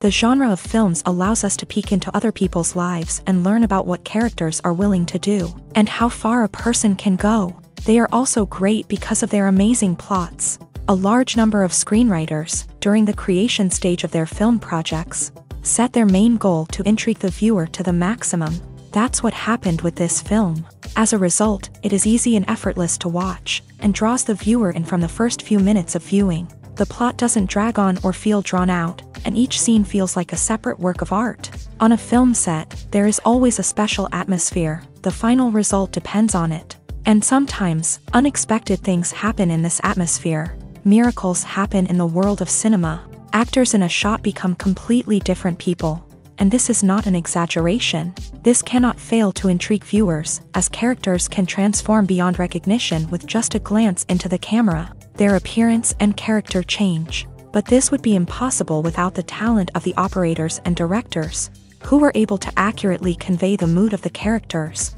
The genre of films allows us to peek into other people's lives and learn about what characters are willing to do, and how far a person can go. They are also great because of their amazing plots. A large number of screenwriters, during the creation stage of their film projects, set their main goal to intrigue the viewer to the maximum. That's what happened with this film. As a result, it is easy and effortless to watch, and draws the viewer in from the first few minutes of viewing. The plot doesn't drag on or feel drawn out, and each scene feels like a separate work of art. On a film set, there is always a special atmosphere. The final result depends on it. And sometimes, unexpected things happen in this atmosphere. Miracles happen in the world of cinema. Actors in a shot become completely different people. And this is not an exaggeration. This cannot fail to intrigue viewers, as characters can transform beyond recognition with just a glance into the camera. Their appearance and character change. But this would be impossible without the talent of the operators and directors, who were able to accurately convey the mood of the characters.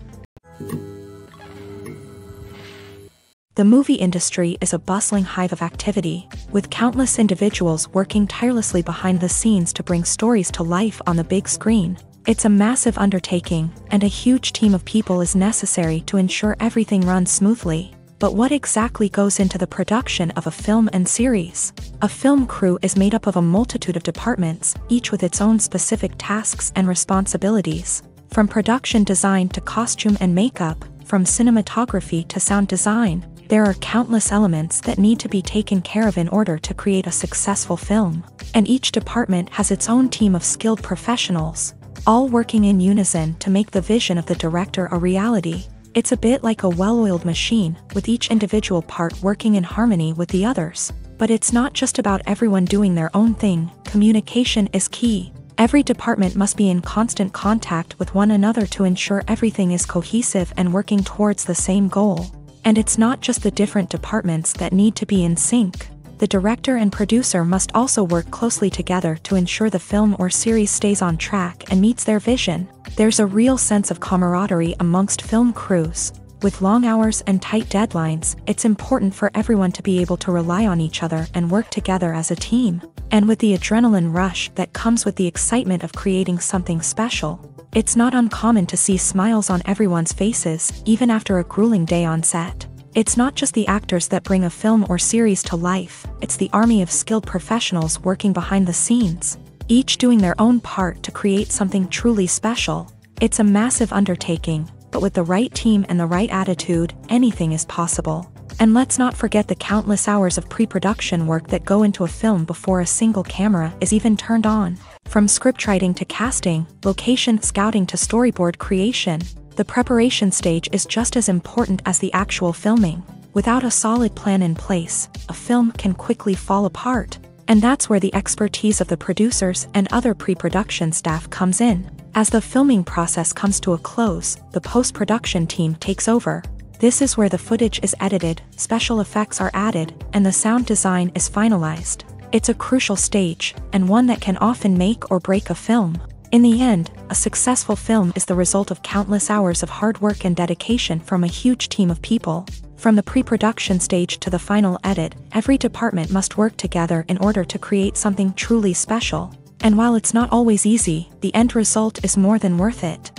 The movie industry is a bustling hive of activity, with countless individuals working tirelessly behind the scenes to bring stories to life on the big screen. It's a massive undertaking, and a huge team of people is necessary to ensure everything runs smoothly. But what exactly goes into the production of a film and series? A film crew is made up of a multitude of departments, each with its own specific tasks and responsibilities. From production design to costume and makeup, from cinematography to sound design, there are countless elements that need to be taken care of in order to create a successful film. And each department has its own team of skilled professionals, all working in unison to make the vision of the director a reality. It's a bit like a well-oiled machine, with each individual part working in harmony with the others. But it's not just about everyone doing their own thing. Communication is key. Every department must be in constant contact with one another to ensure everything is cohesive and working towards the same goal. And it's not just the different departments that need to be in sync. The director and producer must also work closely together to ensure the film or series stays on track and meets their vision. There's a real sense of camaraderie amongst film crews. With long hours and tight deadlines, it's important for everyone to be able to rely on each other and work together as a team. And with the adrenaline rush that comes with the excitement of creating something special, it's not uncommon to see smiles on everyone's faces, even after a grueling day on set. It's not just the actors that bring a film or series to life, it's the army of skilled professionals working behind the scenes, each doing their own part to create something truly special. It's a massive undertaking, but with the right team and the right attitude, anything is possible. And let's not forget the countless hours of pre-production work that go into a film before a single camera is even turned on. From scriptwriting to casting, location scouting to storyboard creation, the preparation stage is just as important as the actual filming. Without a solid plan in place, a film can quickly fall apart. And that's where the expertise of the producers and other pre-production staff comes in. As the filming process comes to a close, the post-production team takes over. This is where the footage is edited, special effects are added, and the sound design is finalized. It's a crucial stage, and one that can often make or break a film. In the end, a successful film is the result of countless hours of hard work and dedication from a huge team of people. From the pre-production stage to the final edit, every department must work together in order to create something truly special. And while it's not always easy, the end result is more than worth it.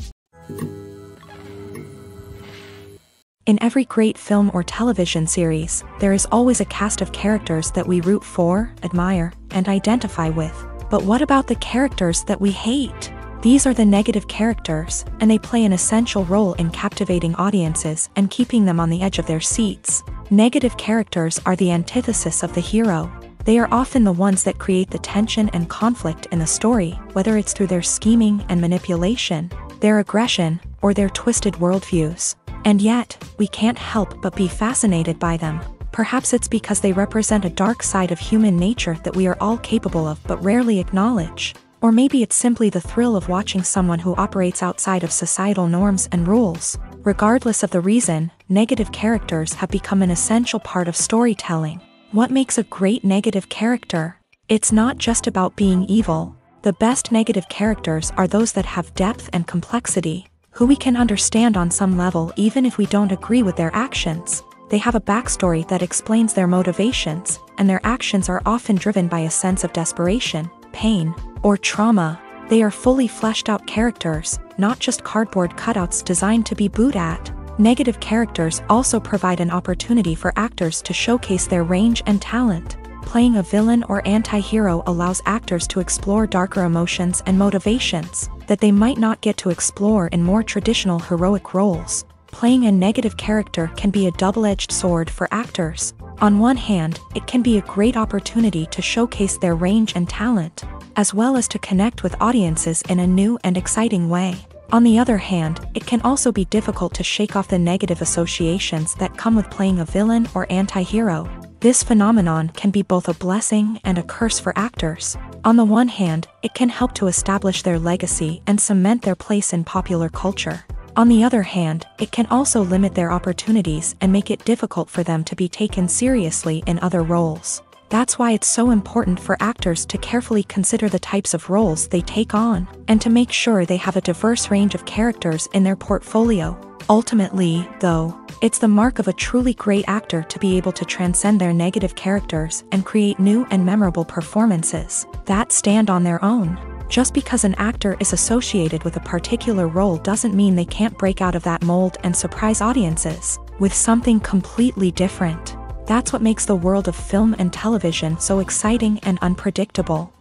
In every great film or television series, there is always a cast of characters that we root for, admire, and identify with. But what about the characters that we hate? These are the negative characters, and they play an essential role in captivating audiences and keeping them on the edge of their seats. Negative characters are the antithesis of the hero. They are often the ones that create the tension and conflict in the story, whether it's through their scheming and manipulation, their aggression, or their twisted worldviews. And yet, we can't help but be fascinated by them. Perhaps it's because they represent a dark side of human nature that we are all capable of but rarely acknowledge. Or maybe it's simply the thrill of watching someone who operates outside of societal norms and rules. Regardless of the reason, negative characters have become an essential part of storytelling. What makes a great negative character? It's not just about being evil. The best negative characters are those that have depth and complexity, who we can understand on some level even if we don't agree with their actions. They have a backstory that explains their motivations, and their actions are often driven by a sense of desperation, pain, or trauma. They are fully fleshed out characters, not just cardboard cutouts designed to be booed at. Negative characters also provide an opportunity for actors to showcase their range and talent. Playing a villain or anti-hero allows actors to explore darker emotions and motivations that they might not get to explore in more traditional heroic roles. Playing a negative character can be a double-edged sword for actors. On one hand, it can be a great opportunity to showcase their range and talent, as well as to connect with audiences in a new and exciting way. On the other hand, it can also be difficult to shake off the negative associations that come with playing a villain or anti-hero. This phenomenon can be both a blessing and a curse for actors. On the one hand, it can help to establish their legacy and cement their place in popular culture. On the other hand, it can also limit their opportunities and make it difficult for them to be taken seriously in other roles. That's why it's so important for actors to carefully consider the types of roles they take on, and to make sure they have a diverse range of characters in their portfolio. Ultimately, though, it's the mark of a truly great actor to be able to transcend their negative characters and create new and memorable performances that stand on their own. Just because an actor is associated with a particular role doesn't mean they can't break out of that mold and surprise audiences with something completely different. That's what makes the world of film and television so exciting and unpredictable.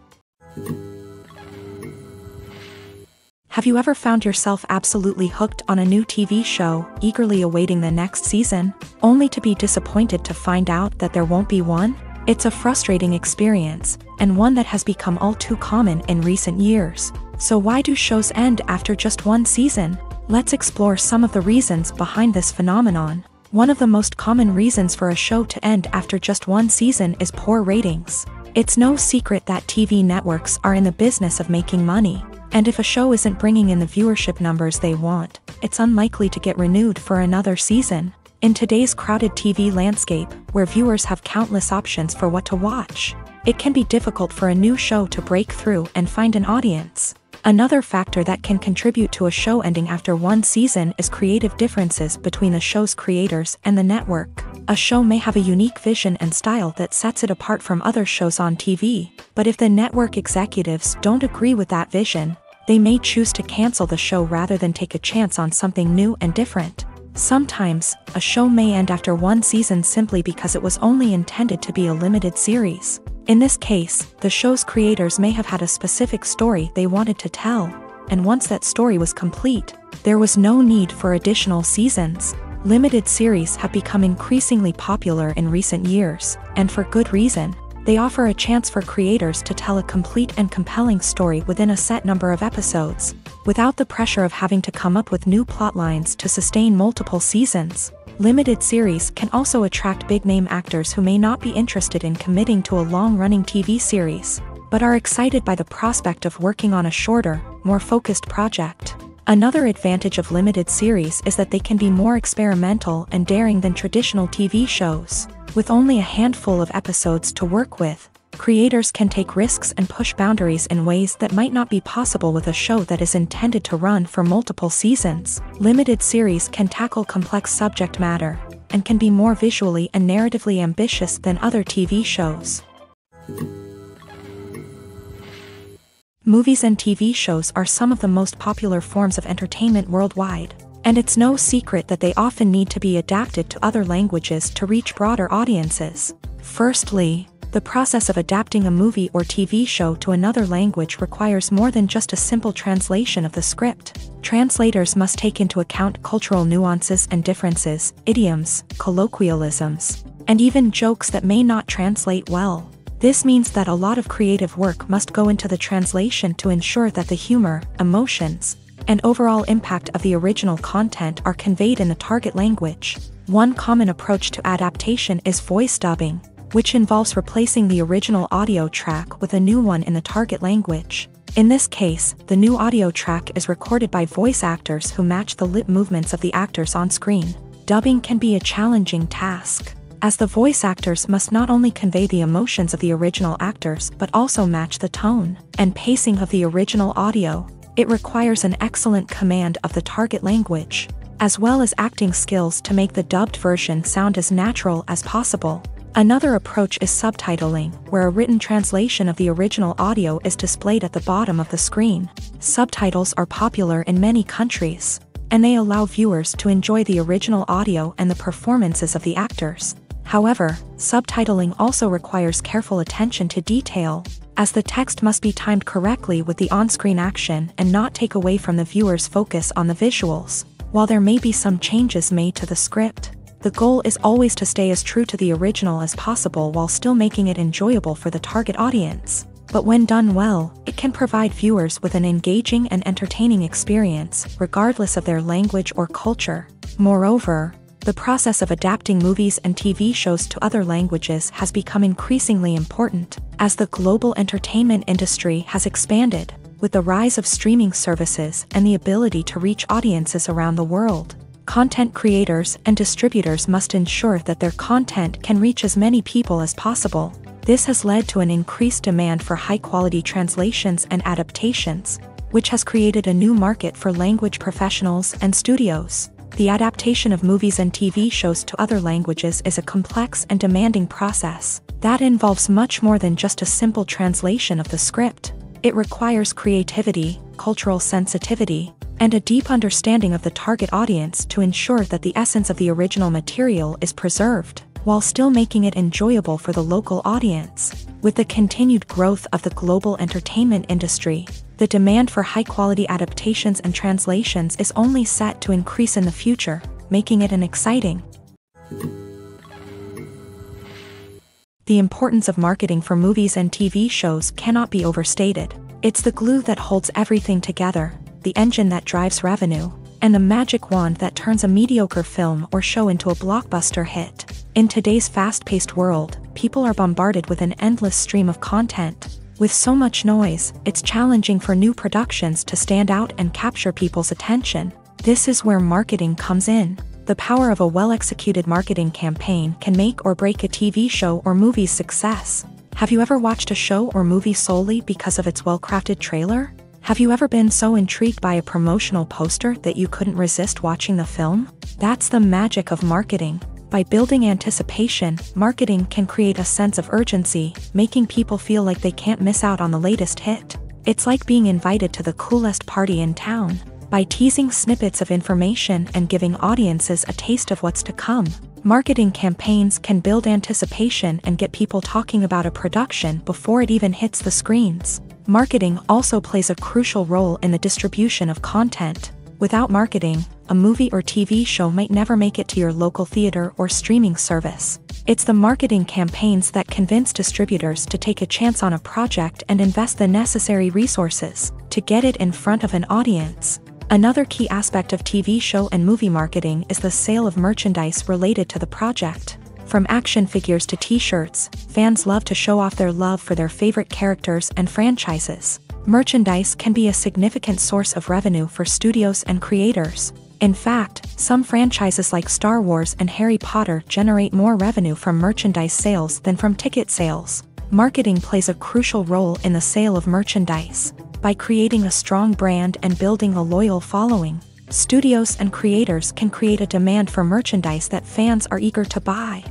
Have you ever found yourself absolutely hooked on a new TV show, eagerly awaiting the next season, only to be disappointed to find out that there won't be one? It's a frustrating experience, and one that has become all too common in recent years. So why do shows end after just one season? Let's explore some of the reasons behind this phenomenon. One of the most common reasons for a show to end after just one season is poor ratings. It's no secret that TV networks are in the business of making money, and if a show isn't bringing in the viewership numbers they want, it's unlikely to get renewed for another season. In today's crowded TV landscape, where viewers have countless options for what to watch, it can be difficult for a new show to break through and find an audience. Another factor that can contribute to a show ending after one season is creative differences between the show's creators and the network. A show may have a unique vision and style that sets it apart from other shows on TV, but if the network executives don't agree with that vision, they may choose to cancel the show rather than take a chance on something new and different. Sometimes, a show may end after one season simply because it was only intended to be a limited series. In this case, the show's creators may have had a specific story they wanted to tell, and once that story was complete, there was no need for additional seasons. Limited series have become increasingly popular in recent years, and for good reason. They offer a chance for creators to tell a complete and compelling story within a set number of episodes, without the pressure of having to come up with new plotlines to sustain multiple seasons. Limited series can also attract big-name actors who may not be interested in committing to a long-running TV series, but are excited by the prospect of working on a shorter, more focused project. Another advantage of limited series is that they can be more experimental and daring than traditional TV shows. With only a handful of episodes to work with, creators can take risks and push boundaries in ways that might not be possible with a show that is intended to run for multiple seasons. Limited series can tackle complex subject matter, and can be more visually and narratively ambitious than other TV shows. Movies and TV shows are some of the most popular forms of entertainment worldwide, and it's no secret that they often need to be adapted to other languages to reach broader audiences. Firstly, The process of adapting a movie or TV show to another language requires more than just a simple translation of the script. Translators must take into account cultural nuances and differences, idioms, colloquialisms, and even jokes that may not translate well. This means that a lot of creative work must go into the translation to ensure that the humor, emotions, and overall impact of the original content are conveyed in the target language. One common approach to adaptation is voice dubbing, which involves replacing the original audio track with a new one in the target language. In this case, the new audio track is recorded by voice actors who match the lip movements of the actors on screen. Dubbing can be a challenging task, as the voice actors must not only convey the emotions of the original actors but also match the tone and pacing of the original audio. It requires an excellent command of the target language, as well as acting skills to make the dubbed version sound as natural as possible. Another approach is subtitling, where a written translation of the original audio is displayed at the bottom of the screen. Subtitles are popular in many countries, and they allow viewers to enjoy the original audio and the performances of the actors. However, subtitling also requires careful attention to detail, as the text must be timed correctly with the on-screen action and not take away from the viewer's focus on the visuals. While there may be some changes made to the script, the goal is always to stay as true to the original as possible while still making it enjoyable for the target audience. But when done well, it can provide viewers with an engaging and entertaining experience, regardless of their language or culture. Moreover, the process of adapting movies and TV shows to other languages has become increasingly important, as the global entertainment industry has expanded, with the rise of streaming services and the ability to reach audiences around the world. Content creators and distributors must ensure that their content can reach as many people as possible. This has led to an increased demand for high-quality translations and adaptations, which has created a new market for language professionals and studios. The adaptation of movies and TV shows to other languages is a complex and demanding process that involves much more than just a simple translation of the script. It requires creativity, cultural sensitivity, and a deep understanding of the target audience to ensure that the essence of the original material is preserved, while still making it enjoyable for the local audience. With the continued growth of the global entertainment industry, the demand for high-quality adaptations and translations is only set to increase in the future, making it an exciting. The importance of marketing for movies and TV shows cannot be overstated. It's the glue that holds everything together, the engine that drives revenue, and the magic wand that turns a mediocre film or show into a blockbuster hit. In today's fast-paced world, people are bombarded with an endless stream of content. With so much noise, it's challenging for new productions to stand out and capture people's attention. This is where marketing comes in. The power of a well-executed marketing campaign can make or break a TV show or movie's success. Have you ever watched a show or movie solely because of its well-crafted trailer? Have you ever been so intrigued by a promotional poster that you couldn't resist watching the film? That's the magic of marketing. By building anticipation, marketing can create a sense of urgency, making people feel like they can't miss out on the latest hit. It's like being invited to the coolest party in town. By teasing snippets of information and giving audiences a taste of what's to come, marketing campaigns can build anticipation and get people talking about a production before it even hits the screens. Marketing also plays a crucial role in the distribution of content. Without marketing, a movie or TV show might never make it to your local theater or streaming service. It's the marketing campaigns that convince distributors to take a chance on a project and invest the necessary resources to get it in front of an audience. Another key aspect of TV show and movie marketing is the sale of merchandise related to the project. From action figures to t-shirts, fans love to show off their love for their favorite characters and franchises. Merchandise can be a significant source of revenue for studios and creators. In fact, some franchises like Star Wars and Harry Potter generate more revenue from merchandise sales than from ticket sales. Marketing plays a crucial role in the sale of merchandise. By creating a strong brand and building a loyal following, studios and creators can create a demand for merchandise that fans are eager to buy.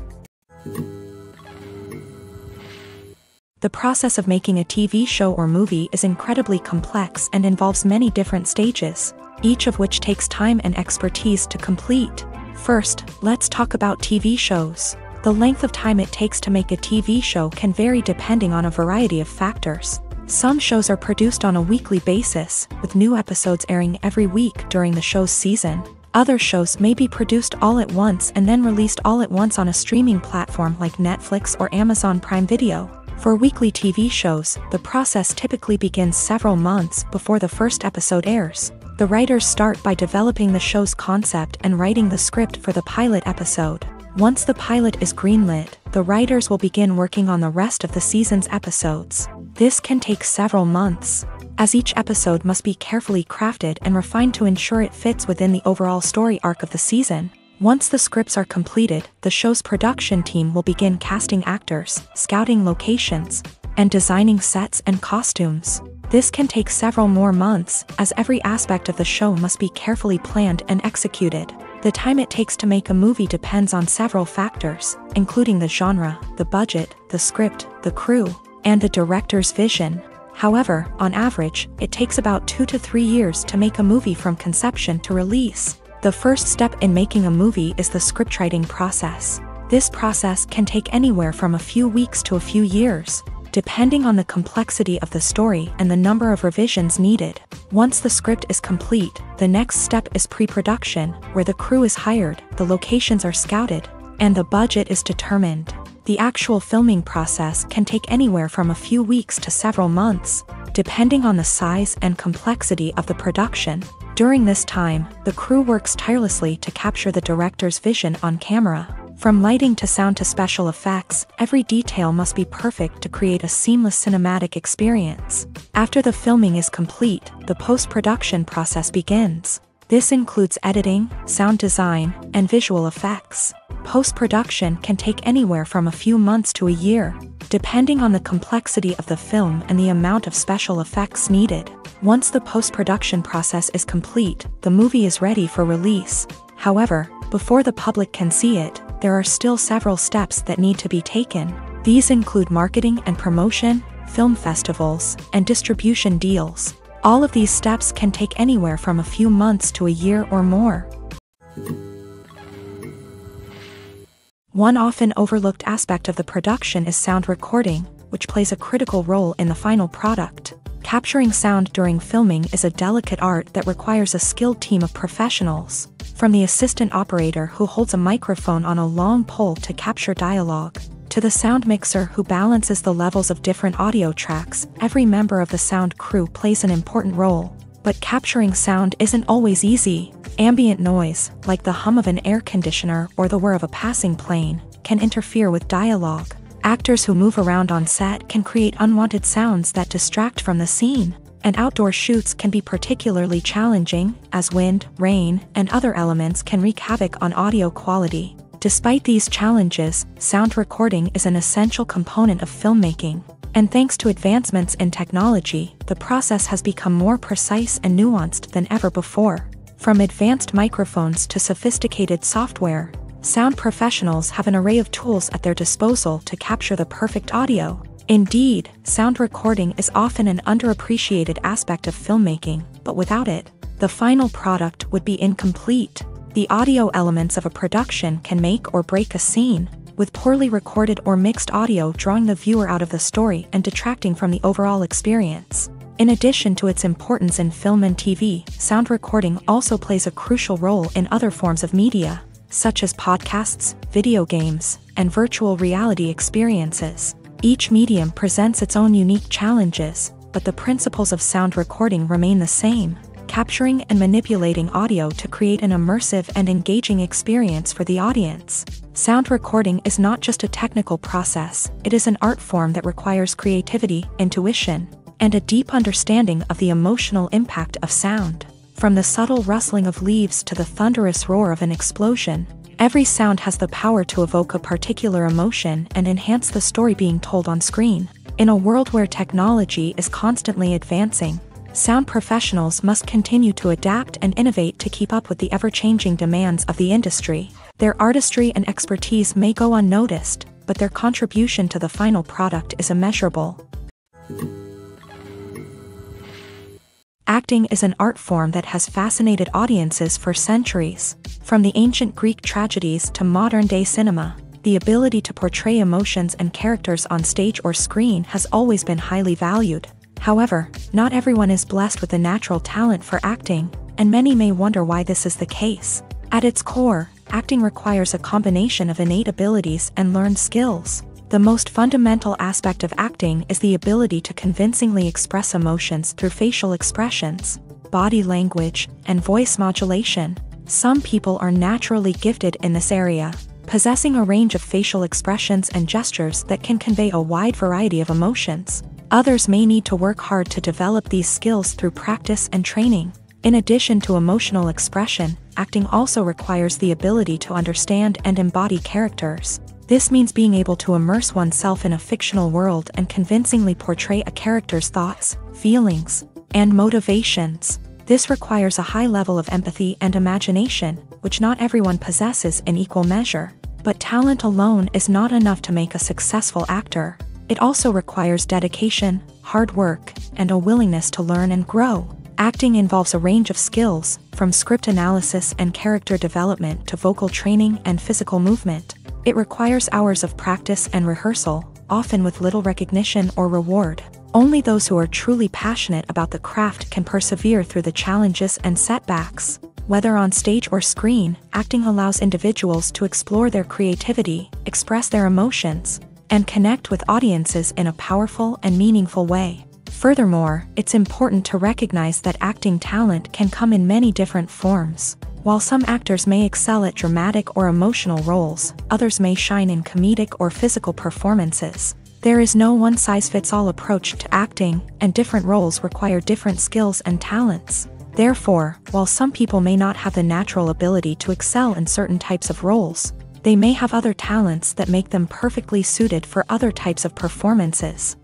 The process of making a TV show or movie is incredibly complex and involves many different stages, each of which takes time and expertise to complete. First, let's talk about TV shows. The length of time it takes to make a TV show can vary depending on a variety of factors. Some shows are produced on a weekly basis, with new episodes airing every week during the show's season. Other shows may be produced all at once and then released all at once on a streaming platform like Netflix or Amazon Prime Video. For weekly TV shows, the process typically begins several months before the first episode airs. The writers start by developing the show's concept and writing the script for the pilot episode. Once the pilot is greenlit, the writers will begin working on the rest of the season's episodes. This can take several months, as each episode must be carefully crafted and refined to ensure it fits within the overall story arc of the season. Once the scripts are completed, the show's production team will begin casting actors, scouting locations, and designing sets and costumes. This can take several more months, as every aspect of the show must be carefully planned and executed. The time it takes to make a movie depends on several factors, including the genre, the budget, the script, the crew, and the director's vision. However, on average, it takes about 2 to 3 years to make a movie from conception to release. The first step in making a movie is the scriptwriting process. This process can take anywhere from a few weeks to a few years, depending on the complexity of the story and the number of revisions needed. Once the script is complete, the next step is pre-production, where the crew is hired, the locations are scouted, and the budget is determined. The actual filming process can take anywhere from a few weeks to several months, depending on the size and complexity of the production. During this time, the crew works tirelessly to capture the director's vision on camera. From lighting to sound to special effects, every detail must be perfect to create a seamless cinematic experience. After the filming is complete, the post-production process begins. This includes editing, sound design, and visual effects. Post-production can take anywhere from a few months to a year, depending on the complexity of the film and the amount of special effects needed. Once the post-production process is complete, the movie is ready for release. However, before the public can see it, there are still several steps that need to be taken. These include marketing and promotion, film festivals, and distribution deals. All of these steps can take anywhere from a few months to a year or more. One often overlooked aspect of the production is sound recording, which plays a critical role in the final product. Capturing sound during filming is a delicate art that requires a skilled team of professionals. From the assistant operator who holds a microphone on a long pole to capture dialogue, to the sound mixer who balances the levels of different audio tracks, every member of the sound crew plays an important role. But capturing sound isn't always easy. Ambient noise, like the hum of an air conditioner or the whir of a passing plane, can interfere with dialogue. Actors who move around on set can create unwanted sounds that distract from the scene. And outdoor shoots can be particularly challenging, as wind, rain, and other elements can wreak havoc on audio quality. Despite these challenges, sound recording is an essential component of filmmaking. And thanks to advancements in technology, the process has become more precise and nuanced than ever before. From advanced microphones to sophisticated software, sound professionals have an array of tools at their disposal to capture the perfect audio. Indeed, sound recording is often an underappreciated aspect of filmmaking, but without it, the final product would be incomplete. The audio elements of a production can make or break a scene, with poorly recorded or mixed audio drawing the viewer out of the story and detracting from the overall experience. In addition to its importance in film and TV, sound recording also plays a crucial role in other forms of media, such as podcasts, video games, and virtual reality experiences. Each medium presents its own unique challenges, but the principles of sound recording remain the same: capturing and manipulating audio to create an immersive and engaging experience for the audience. Sound recording is not just a technical process, it is an art form that requires creativity, intuition, and a deep understanding of the emotional impact of sound. From the subtle rustling of leaves to the thunderous roar of an explosion, every sound has the power to evoke a particular emotion and enhance the story being told on screen. In a world where technology is constantly advancing, sound professionals must continue to adapt and innovate to keep up with the ever-changing demands of the industry. Their artistry and expertise may go unnoticed, but their contribution to the final product is immeasurable. Acting is an art form that has fascinated audiences for centuries. From the ancient Greek tragedies to modern-day cinema, the ability to portray emotions and characters on stage or screen has always been highly valued. However, not everyone is blessed with a natural talent for acting, and many may wonder why this is the case. At its core, acting requires a combination of innate abilities and learned skills. The most fundamental aspect of acting is the ability to convincingly express emotions through facial expressions, body language, and voice modulation. Some people are naturally gifted in this area, possessing a range of facial expressions and gestures that can convey a wide variety of emotions. Others may need to work hard to develop these skills through practice and training. In addition to emotional expression, acting also requires the ability to understand and embody characters. This means being able to immerse oneself in a fictional world and convincingly portray a character's thoughts, feelings, and motivations. This requires a high level of empathy and imagination, which not everyone possesses in equal measure. But talent alone is not enough to make a successful actor. It also requires dedication, hard work, and a willingness to learn and grow. Acting involves a range of skills, from script analysis and character development to vocal training and physical movement. It requires hours of practice and rehearsal, often with little recognition or reward. Only those who are truly passionate about the craft can persevere through the challenges and setbacks. Whether on stage or screen, acting allows individuals to explore their creativity, express their emotions, and connect with audiences in a powerful and meaningful way. Furthermore, it's important to recognize that acting talent can come in many different forms. While some actors may excel at dramatic or emotional roles, others may shine in comedic or physical performances. There is no one-size-fits-all approach to acting, and different roles require different skills and talents. Therefore, while some people may not have the natural ability to excel in certain types of roles, they may have other talents that make them perfectly suited for other types of performances.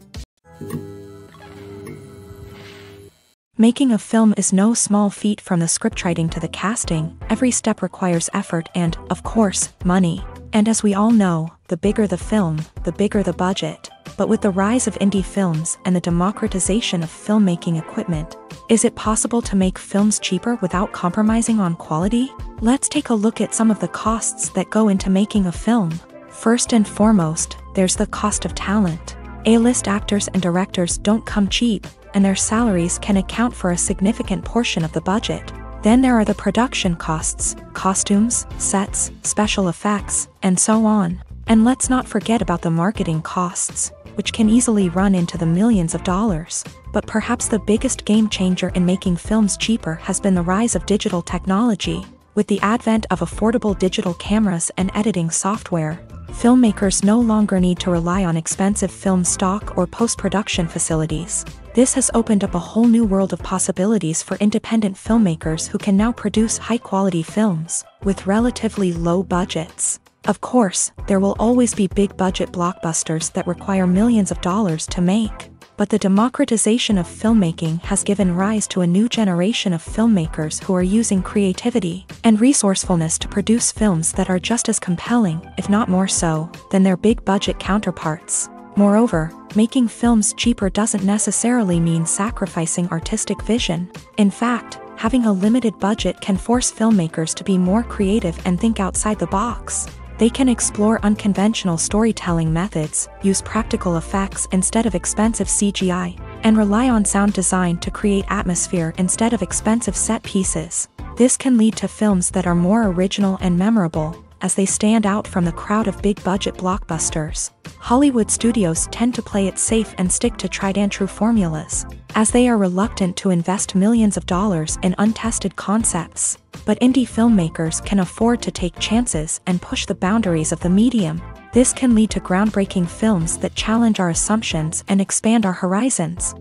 Making a film is no small feat. From the scriptwriting to the casting, every step requires effort and, of course, money. And as we all know, the bigger the film, the bigger the budget. But with the rise of indie films and the democratization of filmmaking equipment, is it possible to make films cheaper without compromising on quality? Let's take a look at some of the costs that go into making a film. First and foremost, there's the cost of talent. A-list actors and directors don't come cheap, and their salaries can account for a significant portion of the budget. Then there are the production costs, costumes, sets, special effects, and so on. And let's not forget about the marketing costs, which can easily run into the millions of dollars. But perhaps the biggest game changer in making films cheaper has been the rise of digital technology. With the advent of affordable digital cameras and editing software, filmmakers no longer need to rely on expensive film stock or post-production facilities. This has opened up a whole new world of possibilities for independent filmmakers who can now produce high-quality films with relatively low budgets. Of course, there will always be big-budget blockbusters that require millions of dollars to make. But the democratization of filmmaking has given rise to a new generation of filmmakers who are using creativity and resourcefulness to produce films that are just as compelling, if not more so, than their big-budget counterparts. Moreover, making films cheaper doesn't necessarily mean sacrificing artistic vision. In fact, having a limited budget can force filmmakers to be more creative and think outside the box. They can explore unconventional storytelling methods, use practical effects instead of expensive CGI, and rely on sound design to create atmosphere instead of expensive set pieces. This can lead to films that are more original and memorable, as they stand out from the crowd of big-budget blockbusters. Hollywood studios tend to play it safe and stick to tried-and-true formulas, as they are reluctant to invest millions of dollars in untested concepts. But indie filmmakers can afford to take chances and push the boundaries of the medium. This can lead to groundbreaking films that challenge our assumptions and expand our horizons.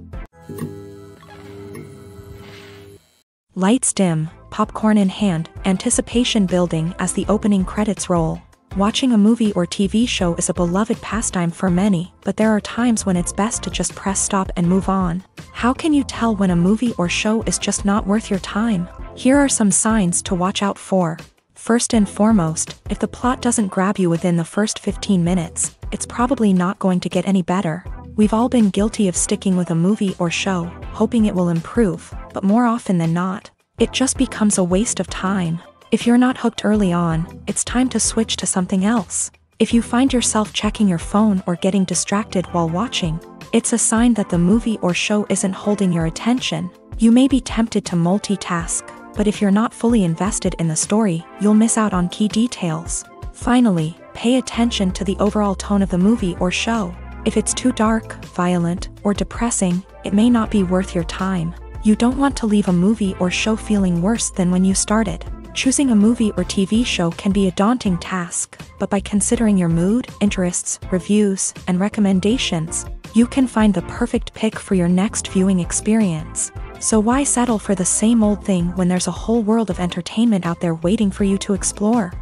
Lights dim, popcorn in hand, anticipation building as the opening credits roll. Watching a movie or TV show is a beloved pastime for many, but there are times when it's best to just press stop and move on. How can you tell when a movie or show is just not worth your time? Here are some signs to watch out for. First and foremost, if the plot doesn't grab you within the first 15 minutes, it's probably not going to get any better. We've all been guilty of sticking with a movie or show, hoping it will improve, but more often than not, it just becomes a waste of time. If you're not hooked early on, it's time to switch to something else. If you find yourself checking your phone or getting distracted while watching, it's a sign that the movie or show isn't holding your attention. You may be tempted to multitask, but if you're not fully invested in the story, you'll miss out on key details. Finally, pay attention to the overall tone of the movie or show. If it's too dark, violent, or depressing, it may not be worth your time. You don't want to leave a movie or show feeling worse than when you started. Choosing a movie or TV show can be a daunting task, but by considering your mood, interests, reviews, and recommendations, you can find the perfect pick for your next viewing experience. So why settle for the same old thing when there's a whole world of entertainment out there waiting for you to explore?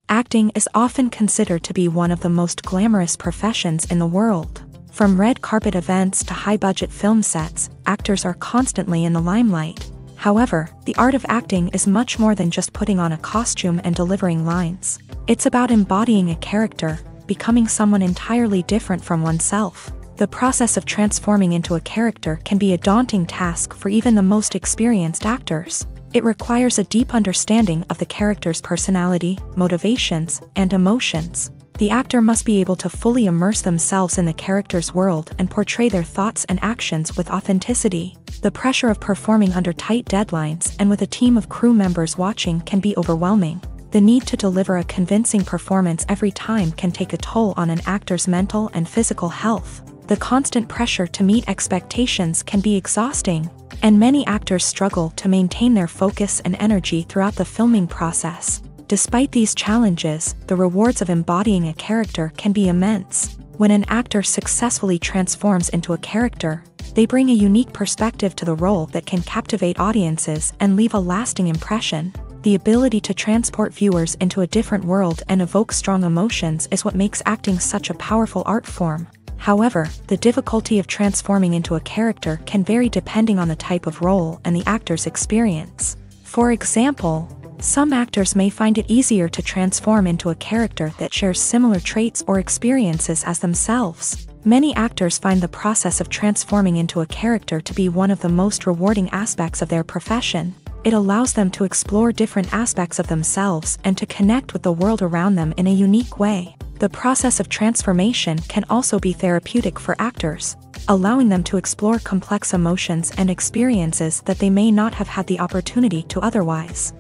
Acting is often considered to be one of the most glamorous professions in the world. From red carpet events to high-budget film sets, actors are constantly in the limelight. However, the art of acting is much more than just putting on a costume and delivering lines. It's about embodying a character, becoming someone entirely different from oneself. The process of transforming into a character can be a daunting task for even the most experienced actors. It requires a deep understanding of the character's personality, motivations, and emotions. The actor must be able to fully immerse themselves in the character's world and portray their thoughts and actions with authenticity. The pressure of performing under tight deadlines and with a team of crew members watching can be overwhelming. The need to deliver a convincing performance every time can take a toll on an actor's mental and physical health. The constant pressure to meet expectations can be exhausting, and many actors struggle to maintain their focus and energy throughout the filming process. Despite these challenges, the rewards of embodying a character can be immense. When an actor successfully transforms into a character, they bring a unique perspective to the role that can captivate audiences and leave a lasting impression. The ability to transport viewers into a different world and evoke strong emotions is what makes acting such a powerful art form. However, the difficulty of transforming into a character can vary depending on the type of role and the actor's experience. For example, some actors may find it easier to transform into a character that shares similar traits or experiences as themselves. Many actors find the process of transforming into a character to be one of the most rewarding aspects of their profession. It allows them to explore different aspects of themselves and to connect with the world around them in a unique way. The process of transformation can also be therapeutic for actors, allowing them to explore complex emotions and experiences that they may not have had the opportunity to otherwise.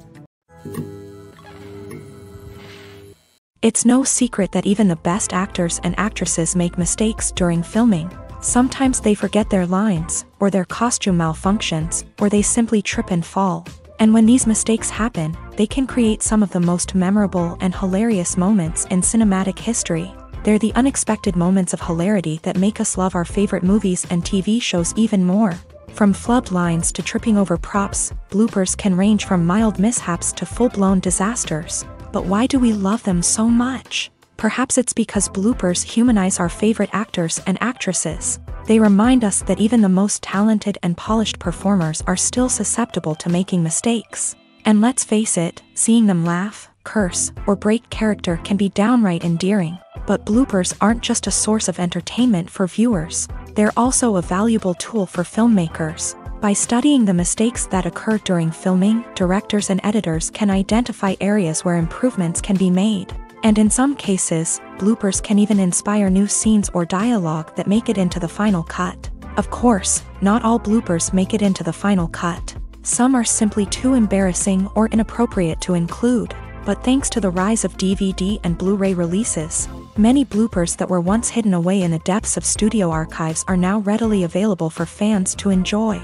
It's no secret that even the best actors and actresses make mistakes during filming. Sometimes they forget their lines, or their costume malfunctions, or they simply trip and fall. And when these mistakes happen, they can create some of the most memorable and hilarious moments in cinematic history. They're the unexpected moments of hilarity that make us love our favorite movies and TV shows even more. From flubbed lines to tripping over props, bloopers can range from mild mishaps to full-blown disasters. But why do we love them so much? Perhaps it's because bloopers humanize our favorite actors and actresses. They remind us that even the most talented and polished performers are still susceptible to making mistakes. And let's face it, seeing them laugh, curse, or break character can be downright endearing. But bloopers aren't just a source of entertainment for viewers. They're also a valuable tool for filmmakers. By studying the mistakes that occur during filming, directors and editors can identify areas where improvements can be made. And in some cases, bloopers can even inspire new scenes or dialogue that make it into the final cut. Of course, not all bloopers make it into the final cut. Some are simply too embarrassing or inappropriate to include. But thanks to the rise of DVD and Blu-ray releases, many bloopers that were once hidden away in the depths of studio archives are now readily available for fans to enjoy.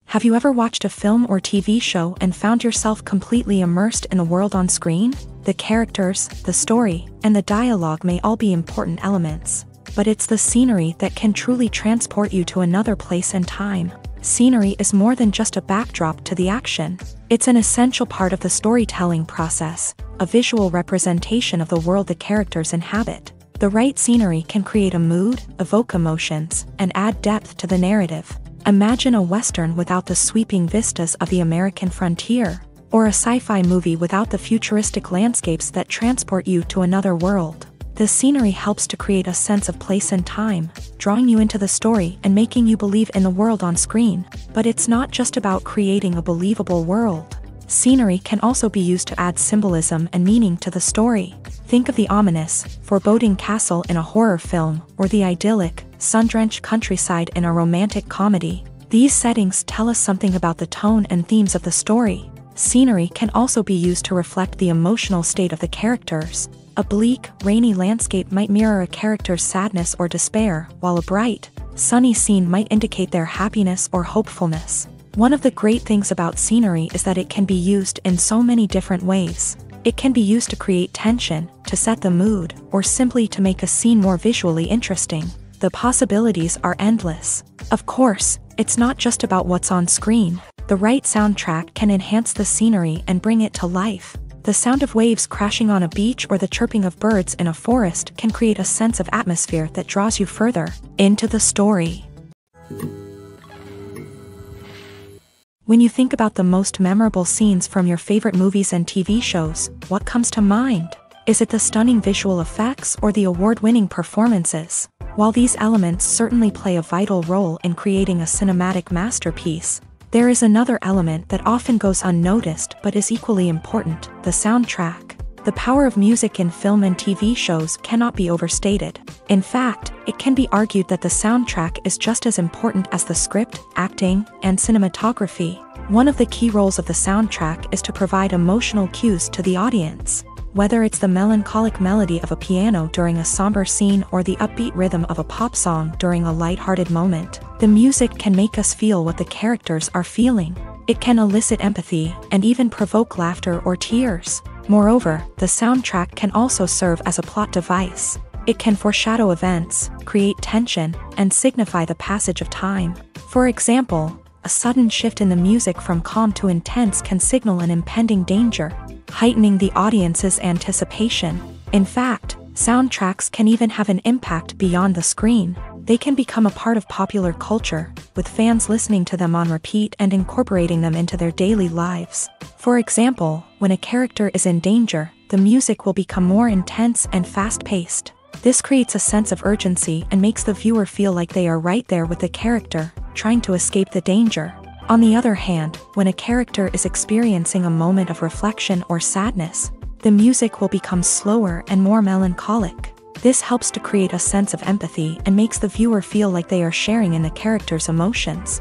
Have you ever watched a film or TV show and found yourself completely immersed in the world on screen? The characters, the story, and the dialogue may all be important elements, but it's the scenery that can truly transport you to another place and time. Scenery is more than just a backdrop to the action. It's an essential part of the storytelling process, a visual representation of the world the characters inhabit. The right scenery can create a mood, evoke emotions, and add depth to the narrative. Imagine a Western without the sweeping vistas of the American frontier, or a sci-fi movie without the futuristic landscapes that transport you to another world. The scenery helps to create a sense of place and time, drawing you into the story and making you believe in the world on screen. But it's not just about creating a believable world. Scenery can also be used to add symbolism and meaning to the story. Think of the ominous, foreboding castle in a horror film, or the idyllic, sun-drenched countryside in a romantic comedy. These settings tell us something about the tone and themes of the story. Scenery can also be used to reflect the emotional state of the characters. A bleak, rainy landscape might mirror a character's sadness or despair, while a bright, sunny scene might indicate their happiness or hopefulness. One of the great things about scenery is that it can be used in so many different ways. It can be used to create tension, to set the mood, or simply to make a scene more visually interesting. The possibilities are endless. Of course, it's not just about what's on screen. The right soundtrack can enhance the scenery and bring it to life. The sound of waves crashing on a beach or the chirping of birds in a forest can create a sense of atmosphere that draws you further into the story. When you think about the most memorable scenes from your favorite movies and TV shows, what comes to mind? Is it the stunning visual effects or the award-winning performances? While these elements certainly play a vital role in creating a cinematic masterpiece, there is another element that often goes unnoticed but is equally important: the soundtrack. The power of music in film and TV shows cannot be overstated. In fact, it can be argued that the soundtrack is just as important as the script, acting, and cinematography. One of the key roles of the soundtrack is to provide emotional cues to the audience. Whether it's the melancholic melody of a piano during a somber scene or the upbeat rhythm of a pop song during a lighthearted moment, the music can make us feel what the characters are feeling. It can elicit empathy and even provoke laughter or tears. Moreover, the soundtrack can also serve as a plot device. It can foreshadow events, create tension, and signify the passage of time. For example, a sudden shift in the music from calm to intense can signal an impending danger, heightening the audience's anticipation. In fact, soundtracks can even have an impact beyond the screen. They can become a part of popular culture, with fans listening to them on repeat and incorporating them into their daily lives. For example, when a character is in danger, the music will become more intense and fast-paced. This creates a sense of urgency and makes the viewer feel like they are right there with the character, trying to escape the danger. On the other hand, when a character is experiencing a moment of reflection or sadness, the music will become slower and more melancholic. This helps to create a sense of empathy and makes the viewer feel like they are sharing in the character's emotions.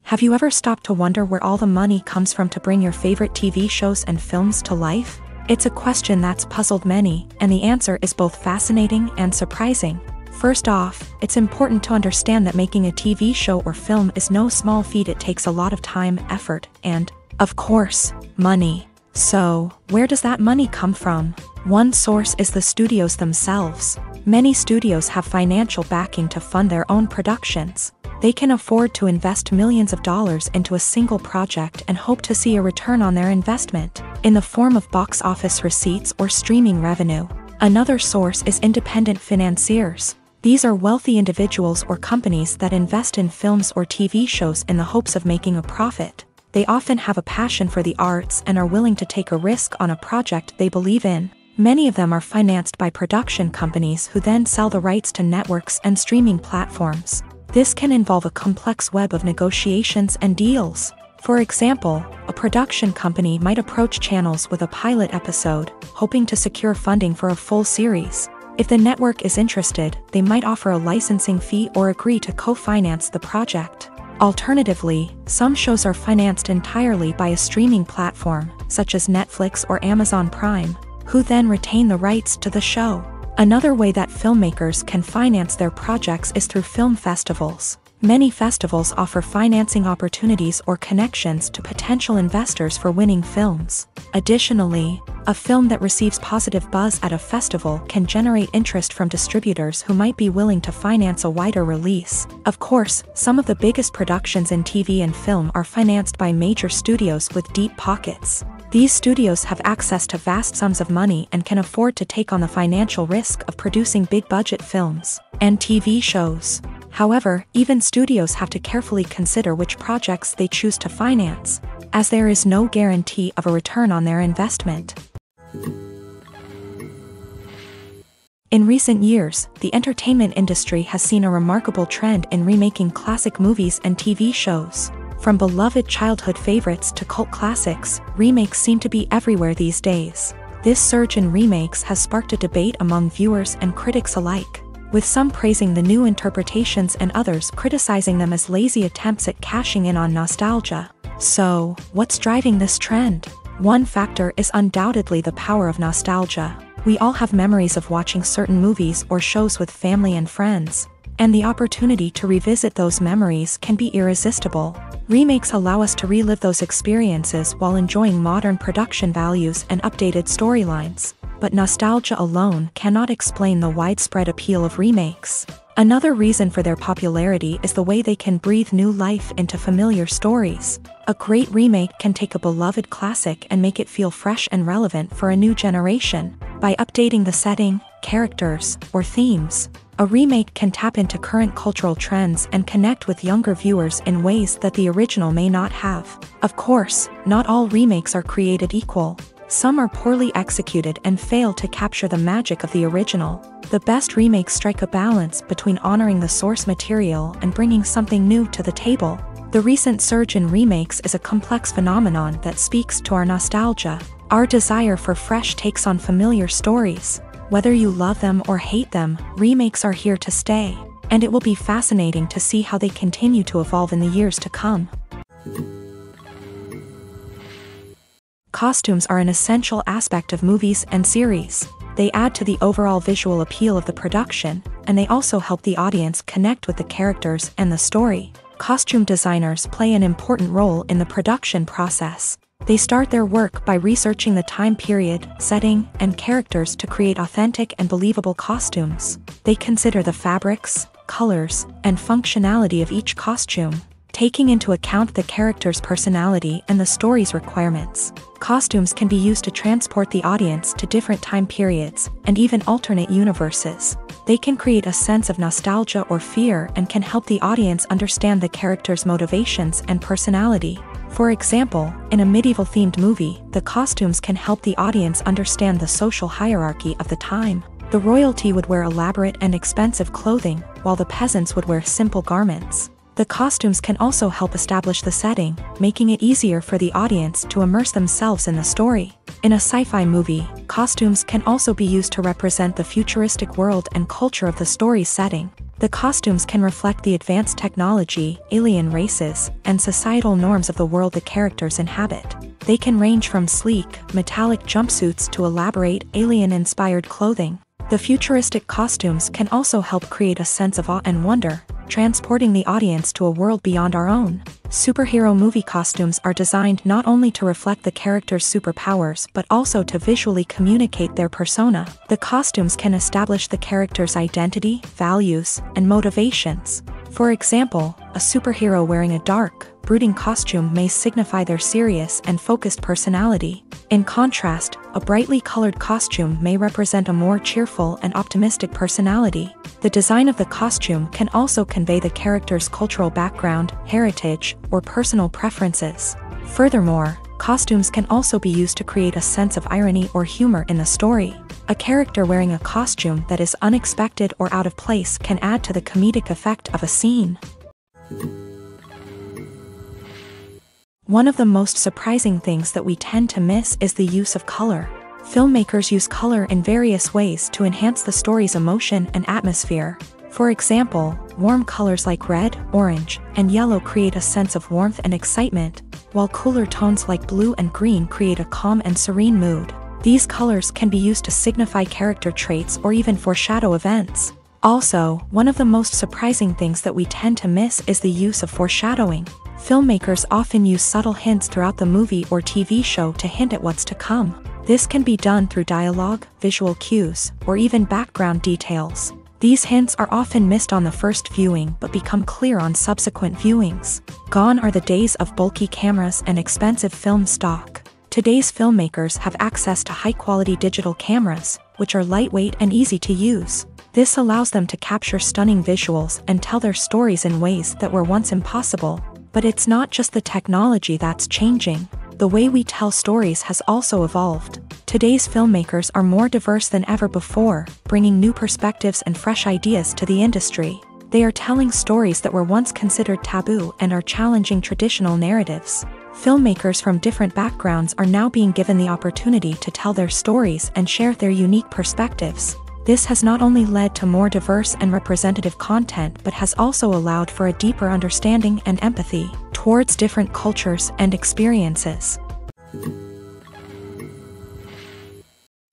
Have you ever stopped to wonder where all the money comes from to bring your favorite TV shows and films to life? It's a question that's puzzled many, and the answer is both fascinating and surprising. First off, it's important to understand that making a TV show or film is no small feat. It takes a lot of time, effort, and, of course, money. So, where does that money come from? One source is the studios themselves. Many studios have financial backing to fund their own productions. They can afford to invest millions of dollars into a single project and hope to see a return on their investment, in the form of box office receipts or streaming revenue. Another source is independent financiers. These are wealthy individuals or companies that invest in films or TV shows in the hopes of making a profit. They often have a passion for the arts and are willing to take a risk on a project they believe in. Many of them are financed by production companies who then sell the rights to networks and streaming platforms. This can involve a complex web of negotiations and deals. For example, a production company might approach channels with a pilot episode, hoping to secure funding for a full series. If the network is interested, they might offer a licensing fee or agree to co-finance the project. Alternatively, some shows are financed entirely by a streaming platform, such as Netflix or Amazon Prime, who then retain the rights to the show. Another way that filmmakers can finance their projects is through film festivals. Many festivals offer financing opportunities or connections to potential investors for winning films. Additionally, a film that receives positive buzz at a festival can generate interest from distributors who might be willing to finance a wider release. Of course, some of the biggest productions in TV and film are financed by major studios with deep pockets. These studios have access to vast sums of money and can afford to take on the financial risk of producing big-budget films and TV shows. However, even studios have to carefully consider which projects they choose to finance, as there is no guarantee of a return on their investment. In recent years, the entertainment industry has seen a remarkable trend in remaking classic movies and TV shows. From beloved childhood favorites to cult classics, remakes seem to be everywhere these days. This surge in remakes has sparked a debate among viewers and critics alike, with some praising the new interpretations and others criticizing them as lazy attempts at cashing in on nostalgia. So, what's driving this trend? One factor is undoubtedly the power of nostalgia. We all have memories of watching certain movies or shows with family and friends, and the opportunity to revisit those memories can be irresistible. Remakes allow us to relive those experiences while enjoying modern production values and updated storylines. But nostalgia alone cannot explain the widespread appeal of remakes. Another reason for their popularity is the way they can breathe new life into familiar stories. A great remake can take a beloved classic and make it feel fresh and relevant for a new generation. By updating the setting, characters, or themes, a remake can tap into current cultural trends and connect with younger viewers in ways that the original may not have. Of course, not all remakes are created equal. Some are poorly executed and fail to capture the magic of the original. The best remakes strike a balance between honoring the source material and bringing something new to the table. The recent surge in remakes is a complex phenomenon that speaks to our nostalgia, our desire for fresh takes on familiar stories. Whether you love them or hate them, remakes are here to stay, and it will be fascinating to see how they continue to evolve in the years to come. Costumes are an essential aspect of movies and series. They add to the overall visual appeal of the production, and they also help the audience connect with the characters and the story. Costume designers play an important role in the production process. They start their work by researching the time period, setting, and characters to create authentic and believable costumes. They consider the fabrics, colors, and functionality of each costume, taking into account the character's personality and the story's requirements. Costumes can be used to transport the audience to different time periods and even alternate universes. They can create a sense of nostalgia or fear and can help the audience understand the character's motivations and personality. For example, in a medieval-themed movie, the costumes can help the audience understand the social hierarchy of the time. The royalty would wear elaborate and expensive clothing, while the peasants would wear simple garments. The costumes can also help establish the setting, making it easier for the audience to immerse themselves in the story. In a sci-fi movie, costumes can also be used to represent the futuristic world and culture of the story's setting. The costumes can reflect the advanced technology, alien races, and societal norms of the world the characters inhabit. They can range from sleek, metallic jumpsuits to elaborate, alien-inspired clothing. The futuristic costumes can also help create a sense of awe and wonder, transporting the audience to a world beyond our own. Superhero movie costumes are designed not only to reflect the character's superpowers but also to visually communicate their persona. The costumes can establish the character's identity, values, and motivations. For example, a superhero wearing a dark, brooding costume may signify their serious and focused personality. In contrast, a brightly colored costume may represent a more cheerful and optimistic personality. The design of the costume can also convey the character's cultural background, heritage, or personal preferences. Furthermore, costumes can also be used to create a sense of irony or humor in the story. A character wearing a costume that is unexpected or out of place can add to the comedic effect of a scene. One of the most surprising things that we tend to miss is the use of color. Filmmakers use color in various ways to enhance the story's emotion and atmosphere. For example, warm colors like red, orange, and yellow create a sense of warmth and excitement, while cooler tones like blue and green create a calm and serene mood. These colors can be used to signify character traits or even foreshadow events. Also, one of the most surprising things that we tend to miss is the use of foreshadowing. Filmmakers often use subtle hints throughout the movie or TV show to hint at what's to come. This can be done through dialogue, visual cues, or even background details. These hints are often missed on the first viewing but become clear on subsequent viewings. Gone are the days of bulky cameras and expensive film stock. Today's filmmakers have access to high-quality digital cameras, which are lightweight and easy to use. This allows them to capture stunning visuals and tell their stories in ways that were once impossible. But it's not just the technology that's changing. the way we tell stories has also evolved. Today's filmmakers are more diverse than ever before, bringing new perspectives and fresh ideas to the industry. They are telling stories that were once considered taboo and are challenging traditional narratives. Filmmakers from different backgrounds are now being given the opportunity to tell their stories and share their unique perspectives. This has not only led to more diverse and representative content but has also allowed for a deeper understanding and empathy towards different cultures and experiences.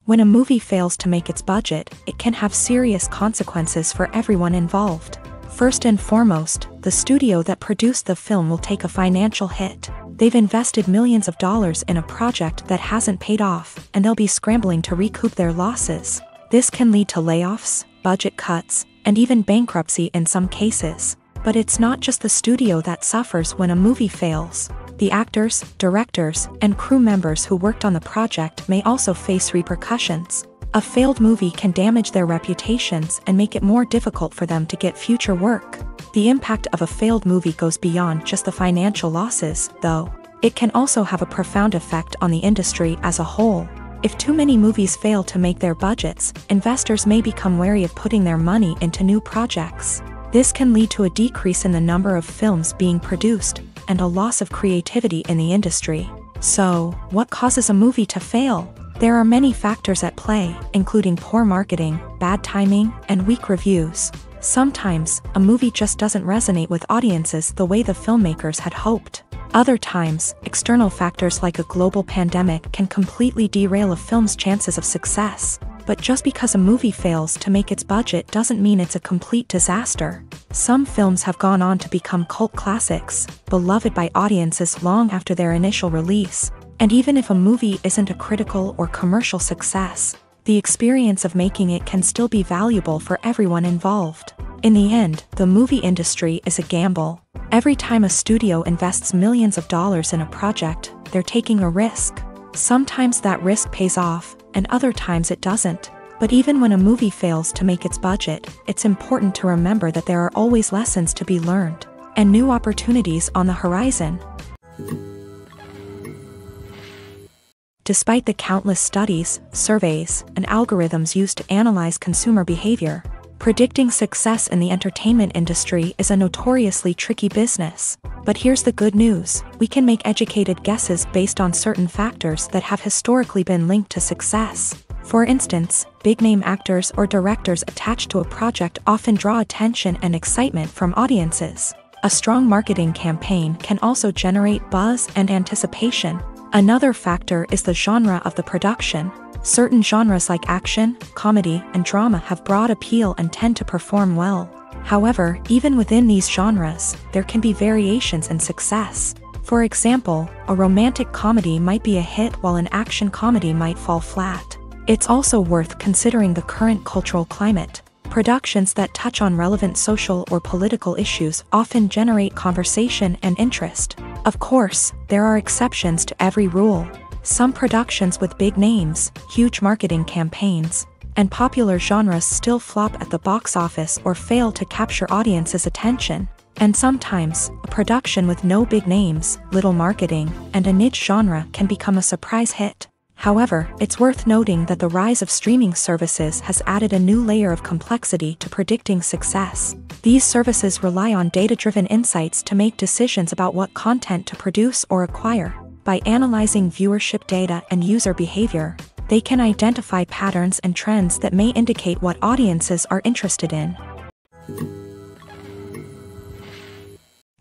When a movie fails to make its budget, it can have serious consequences for everyone involved. First and foremost, the studio that produced the film will take a financial hit. They've invested millions of dollars in a project that hasn't paid off, and they'll be scrambling to recoup their losses. This can lead to layoffs, budget cuts, and even bankruptcy in some cases. But it's not just the studio that suffers when a movie fails. The actors, directors, and crew members who worked on the project may also face repercussions. A failed movie can damage their reputations and make it more difficult for them to get future work. The impact of a failed movie goes beyond just the financial losses, though. It can also have a profound effect on the industry as a whole. If too many movies fail to make their budgets, investors may become wary of putting their money into new projects. This can lead to a decrease in the number of films being produced, and a loss of creativity in the industry. So, what causes a movie to fail? There are many factors at play, including poor marketing, bad timing, and weak reviews. Sometimes, a movie just doesn't resonate with audiences the way the filmmakers had hoped. Other times, external factors like a global pandemic can completely derail a film's chances of success. But just because a movie fails to make its budget doesn't mean it's a complete disaster. Some films have gone on to become cult classics, beloved by audiences long after their initial release. And even if a movie isn't a critical or commercial success, the experience of making it can still be valuable for everyone involved. In the end, the movie industry is a gamble. Every time a studio invests millions of dollars in a project, they're taking a risk. Sometimes that risk pays off, and other times it doesn't. But even when a movie fails to make its budget, it's important to remember that there are always lessons to be learned, and new opportunities on the horizon. Despite the countless studies, surveys, and algorithms used to analyze consumer behavior, predicting success in the entertainment industry is a notoriously tricky business. But here's the good news: we can make educated guesses based on certain factors that have historically been linked to success. For instance, big-name actors or directors attached to a project often draw attention and excitement from audiences. A strong marketing campaign can also generate buzz and anticipation. Another factor is the genre of the production. Certain genres like action, comedy, and drama have broad appeal and tend to perform well. However, even within these genres, there can be variations in success. For example, a romantic comedy might be a hit while an action comedy might fall flat. It's also worth considering the current cultural climate. Productions that touch on relevant social or political issues often generate conversation and interest. Of course, there are exceptions to every rule. Some productions with big names, huge marketing campaigns, and popular genres still flop at the box office or fail to capture audiences' attention. And sometimes, a production with no big names, little marketing, and a niche genre can become a surprise hit. However, it's worth noting that the rise of streaming services has added a new layer of complexity to predicting success. These services rely on data-driven insights to make decisions about what content to produce or acquire. By analyzing viewership data and user behavior, they can identify patterns and trends that may indicate what audiences are interested in.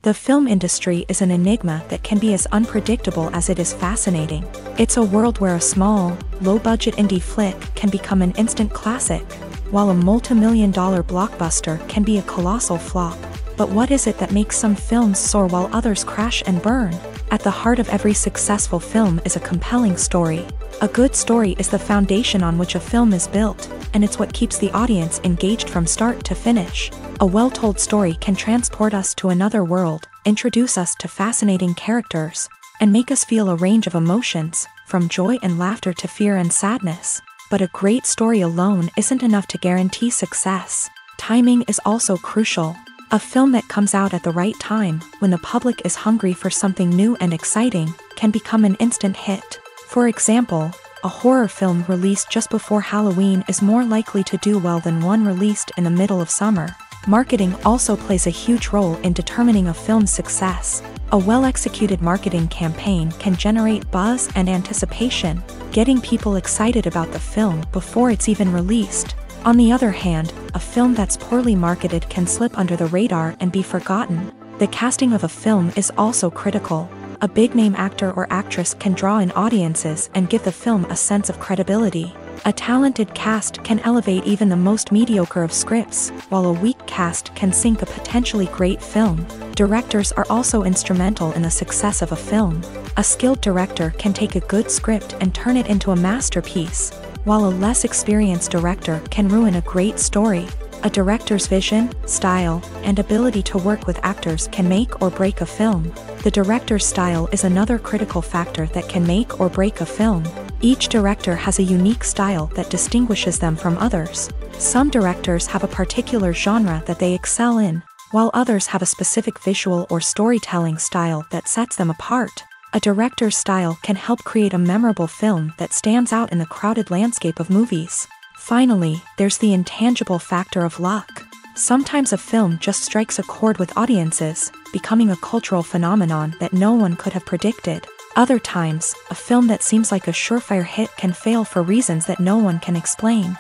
The film industry is an enigma that can be as unpredictable as it is fascinating. It's a world where a small, low-budget indie flick can become an instant classic, while a multi-million-dollar blockbuster can be a colossal flop. But what is it that makes some films soar while others crash and burn? At the heart of every successful film is a compelling story. A good story is the foundation on which a film is built, and it's what keeps the audience engaged from start to finish. A well-told story can transport us to another world, introduce us to fascinating characters, and make us feel a range of emotions, from joy and laughter to fear and sadness. But a great story alone isn't enough to guarantee success. Timing is also crucial. A film that comes out at the right time, when the public is hungry for something new and exciting, can become an instant hit. For example, a horror film released just before Halloween is more likely to do well than one released in the middle of summer. Marketing also plays a huge role in determining a film's success. A well-executed marketing campaign can generate buzz and anticipation, getting people excited about the film before it's even released. On the other hand, a film that's poorly marketed can slip under the radar and be forgotten. The casting of a film is also critical. A big-name actor or actress can draw in audiences and give the film a sense of credibility. A talented cast can elevate even the most mediocre of scripts, while a weak cast can sink a potentially great film. Directors are also instrumental in the success of a film. A skilled director can take a good script and turn it into a masterpiece, while a less experienced director can ruin a great story. A director's vision, style, and ability to work with actors can make or break a film. The director's style is another critical factor that can make or break a film. Each director has a unique style that distinguishes them from others. Some directors have a particular genre that they excel in, while others have a specific visual or storytelling style that sets them apart. A director's style can help create a memorable film that stands out in the crowded landscape of movies. Finally, there's the intangible factor of luck. Sometimes a film just strikes a chord with audiences, becoming a cultural phenomenon that no one could have predicted. Other times, a film that seems like a surefire hit can fail for reasons that no one can explain.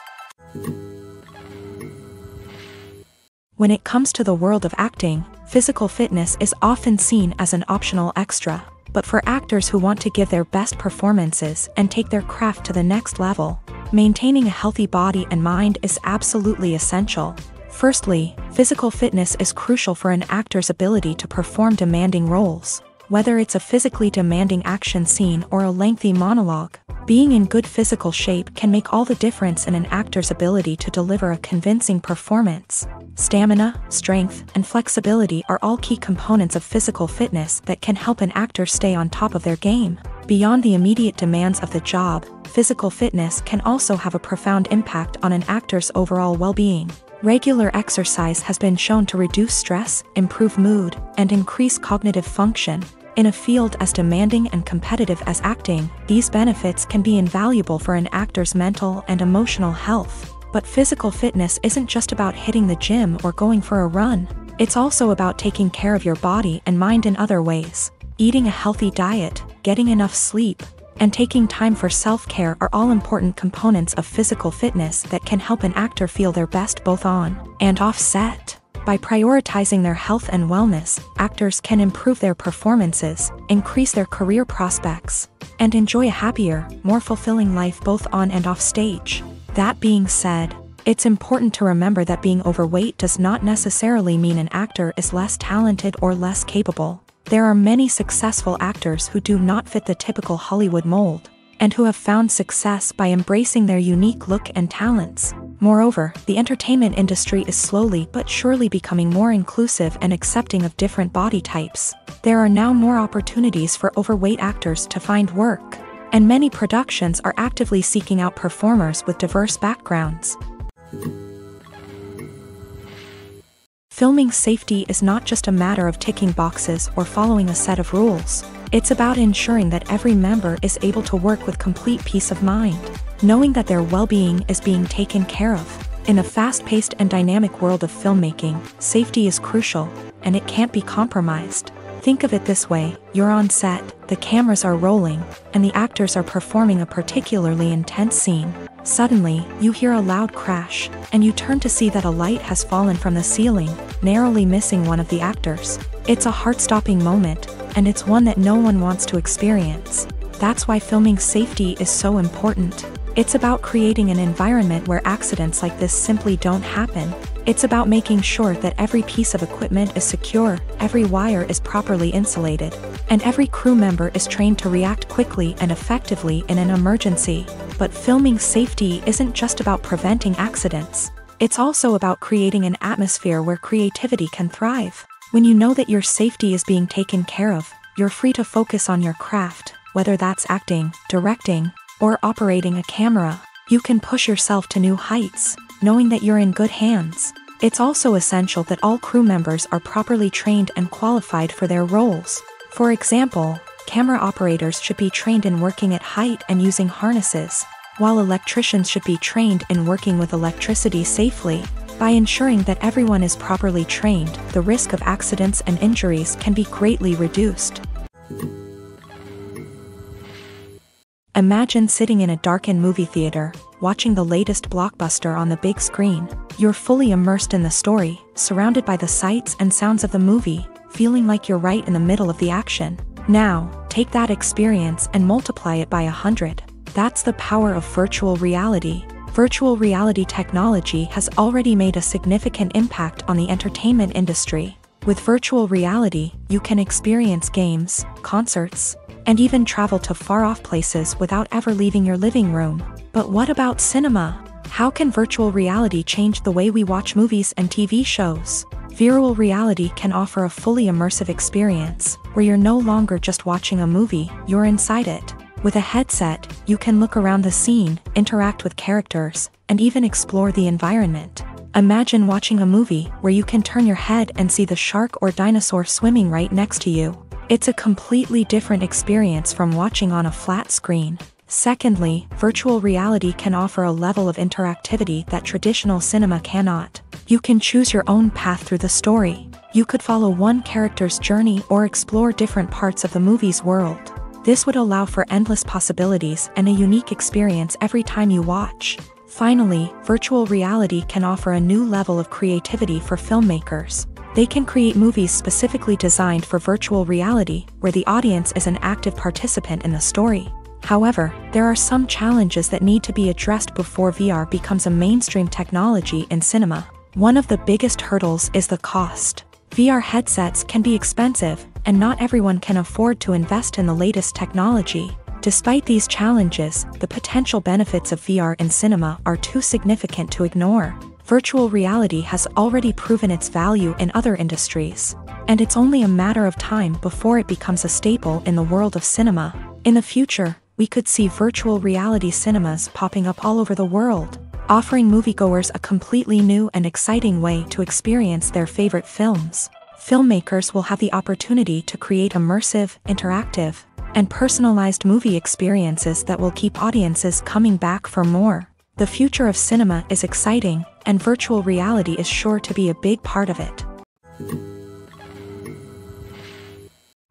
When it comes to the world of acting, physical fitness is often seen as an optional extra. But for actors who want to give their best performances and take their craft to the next level, maintaining a healthy body and mind is absolutely essential. Firstly, physical fitness is crucial for an actor's ability to perform demanding roles. Whether it's a physically demanding action scene or a lengthy monologue, being in good physical shape can make all the difference in an actor's ability to deliver a convincing performance. Stamina, strength, and flexibility are all key components of physical fitness that can help an actor stay on top of their game. Beyond the immediate demands of the job, physical fitness can also have a profound impact on an actor's overall well-being. Regular exercise has been shown to reduce stress, improve mood, and increase cognitive function. In a field as demanding and competitive as acting, these benefits can be invaluable for an actor's mental and emotional health. But physical fitness isn't just about hitting the gym or going for a run. It's also about taking care of your body and mind in other ways. Eating a healthy diet, getting enough sleep, and taking time for self-care are all important components of physical fitness that can help an actor feel their best both on and off set. By prioritizing their health and wellness, actors can improve their performances, increase their career prospects, and enjoy a happier, more fulfilling life both on and off stage. That being said, it's important to remember that being overweight does not necessarily mean an actor is less talented or less capable. There are many successful actors who do not fit the typical Hollywood mold, and who have found success by embracing their unique look and talents. Moreover, the entertainment industry is slowly but surely becoming more inclusive and accepting of different body types. There are now more opportunities for overweight actors to find work, and many productions are actively seeking out performers with diverse backgrounds. Filming safety is not just a matter of ticking boxes or following a set of rules. It's about ensuring that every member is able to work with complete peace of mind, knowing that their well-being is being taken care of. In a fast-paced and dynamic world of filmmaking, safety is crucial, and it can't be compromised. Think of it this way: you're on set, the cameras are rolling, and the actors are performing a particularly intense scene. Suddenly, you hear a loud crash, and you turn to see that a light has fallen from the ceiling, narrowly missing one of the actors. It's a heart-stopping moment, and it's one that no one wants to experience. That's why filming safety is so important. It's about creating an environment where accidents like this simply don't happen. It's about making sure that every piece of equipment is secure, every wire is properly insulated, and every crew member is trained to react quickly and effectively in an emergency. But filming safety isn't just about preventing accidents. It's also about creating an atmosphere where creativity can thrive. When you know that your safety is being taken care of, you're free to focus on your craft, whether that's acting, directing, or operating a camera. You can push yourself to new heights, knowing that you're in good hands. It's also essential that all crew members are properly trained and qualified for their roles. For example, camera operators should be trained in working at height and using harnesses, while electricians should be trained in working with electricity safely. By ensuring that everyone is properly trained, the risk of accidents and injuries can be greatly reduced. Imagine sitting in a darkened movie theater, watching the latest blockbuster on the big screen. You're fully immersed in the story, surrounded by the sights and sounds of the movie, feeling like you're right in the middle of the action. Now, take that experience and multiply it by 100. That's the power of virtual reality. Virtual reality technology has already made a significant impact on the entertainment industry. With virtual reality, you can experience games, concerts, and even travel to far-off places without ever leaving your living room. But what about cinema? How can virtual reality change the way we watch movies and TV shows? Virtual reality can offer a fully immersive experience, where you're no longer just watching a movie, you're inside it. With a headset, you can look around the scene, interact with characters, and even explore the environment. Imagine watching a movie where you can turn your head and see the shark or dinosaur swimming right next to you. It's a completely different experience from watching on a flat screen. Secondly, virtual reality can offer a level of interactivity that traditional cinema cannot. You can choose your own path through the story. You could follow one character's journey or explore different parts of the movie's world. This would allow for endless possibilities and a unique experience every time you watch. Finally, virtual reality can offer a new level of creativity for filmmakers. They can create movies specifically designed for virtual reality, where the audience is an active participant in the story. However, there are some challenges that need to be addressed before VR becomes a mainstream technology in cinema. One of the biggest hurdles is the cost. VR headsets can be expensive, and not everyone can afford to invest in the latest technology. Despite these challenges, the potential benefits of VR in cinema are too significant to ignore. Virtual reality has already proven its value in other industries, and it's only a matter of time before it becomes a staple in the world of cinema. In the future, we could see virtual reality cinemas popping up all over the world, offering moviegoers a completely new and exciting way to experience their favorite films. Filmmakers will have the opportunity to create immersive, interactive, and personalized movie experiences that will keep audiences coming back for more. The future of cinema is exciting, and virtual reality is sure to be a big part of it.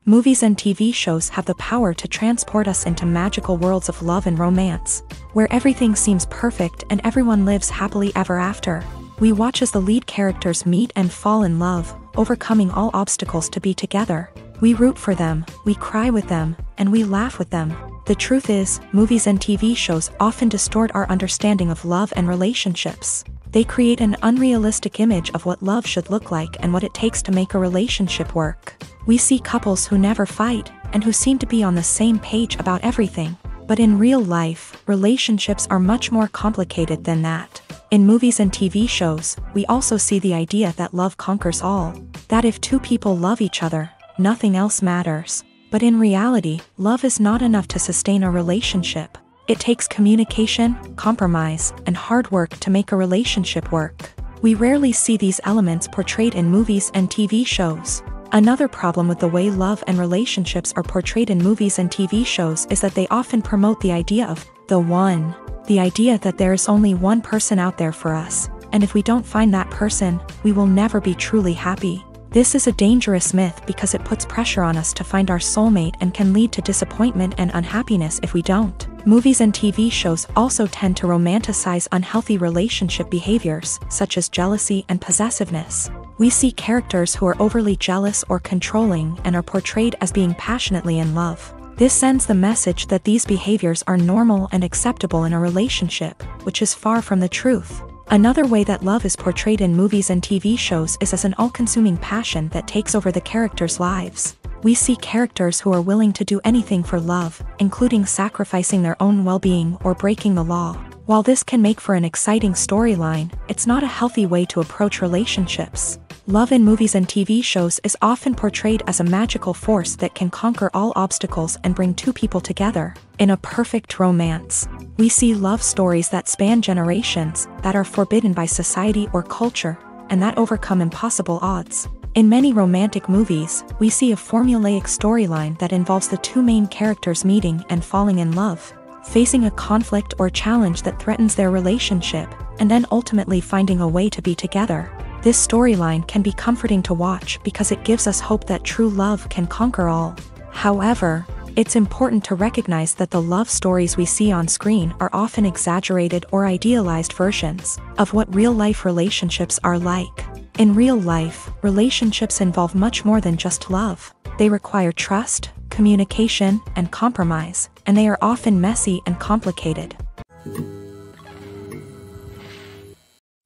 Movies and TV shows have the power to transport us into magical worlds of love and romance, where everything seems perfect and everyone lives happily ever after. We watch as the lead characters meet and fall in love, overcoming all obstacles to be together. We root for them, we cry with them, and we laugh with them. The truth is, movies and TV shows often distort our understanding of love and relationships. They create an unrealistic image of what love should look like and what it takes to make a relationship work. We see couples who never fight, and who seem to be on the same page about everything. But in real life, relationships are much more complicated than that. In movies and TV shows, we also see the idea that love conquers all. That if two people love each other, nothing else matters. But in reality, love is not enough to sustain a relationship. It takes communication, compromise, and hard work to make a relationship work. We rarely see these elements portrayed in movies and TV shows. Another problem with the way love and relationships are portrayed in movies and TV shows is that they often promote the idea of the one. The idea that there is only one person out there for us, and if we don't find that person, we will never be truly happy. This is a dangerous myth because it puts pressure on us to find our soulmate and can lead to disappointment and unhappiness if we don't. Movies and TV shows also tend to romanticize unhealthy relationship behaviors, such as jealousy and possessiveness. We see characters who are overly jealous or controlling and are portrayed as being passionately in love. This sends the message that these behaviors are normal and acceptable in a relationship, which is far from the truth. Another way that love is portrayed in movies and TV shows is as an all-consuming passion that takes over the characters' lives. We see characters who are willing to do anything for love, including sacrificing their own well-being or breaking the law. While this can make for an exciting storyline, it's not a healthy way to approach relationships. Love in movies and TV shows is often portrayed as a magical force that can conquer all obstacles and bring two people together. In a perfect romance, we see love stories that span generations, that are forbidden by society or culture. and that overcome impossible odds. In many romantic movies, we see a formulaic storyline that involves the two main characters meeting and falling in love, facing a conflict or challenge that threatens their relationship, and then ultimately finding a way to be together. This storyline can be comforting to watch because it gives us hope that true love can conquer all. However, it's important to recognize that the love stories we see on screen are often exaggerated or idealized versions of what real-life relationships are like. In real life, relationships involve much more than just love. They require trust, communication, and compromise, and they are often messy and complicated.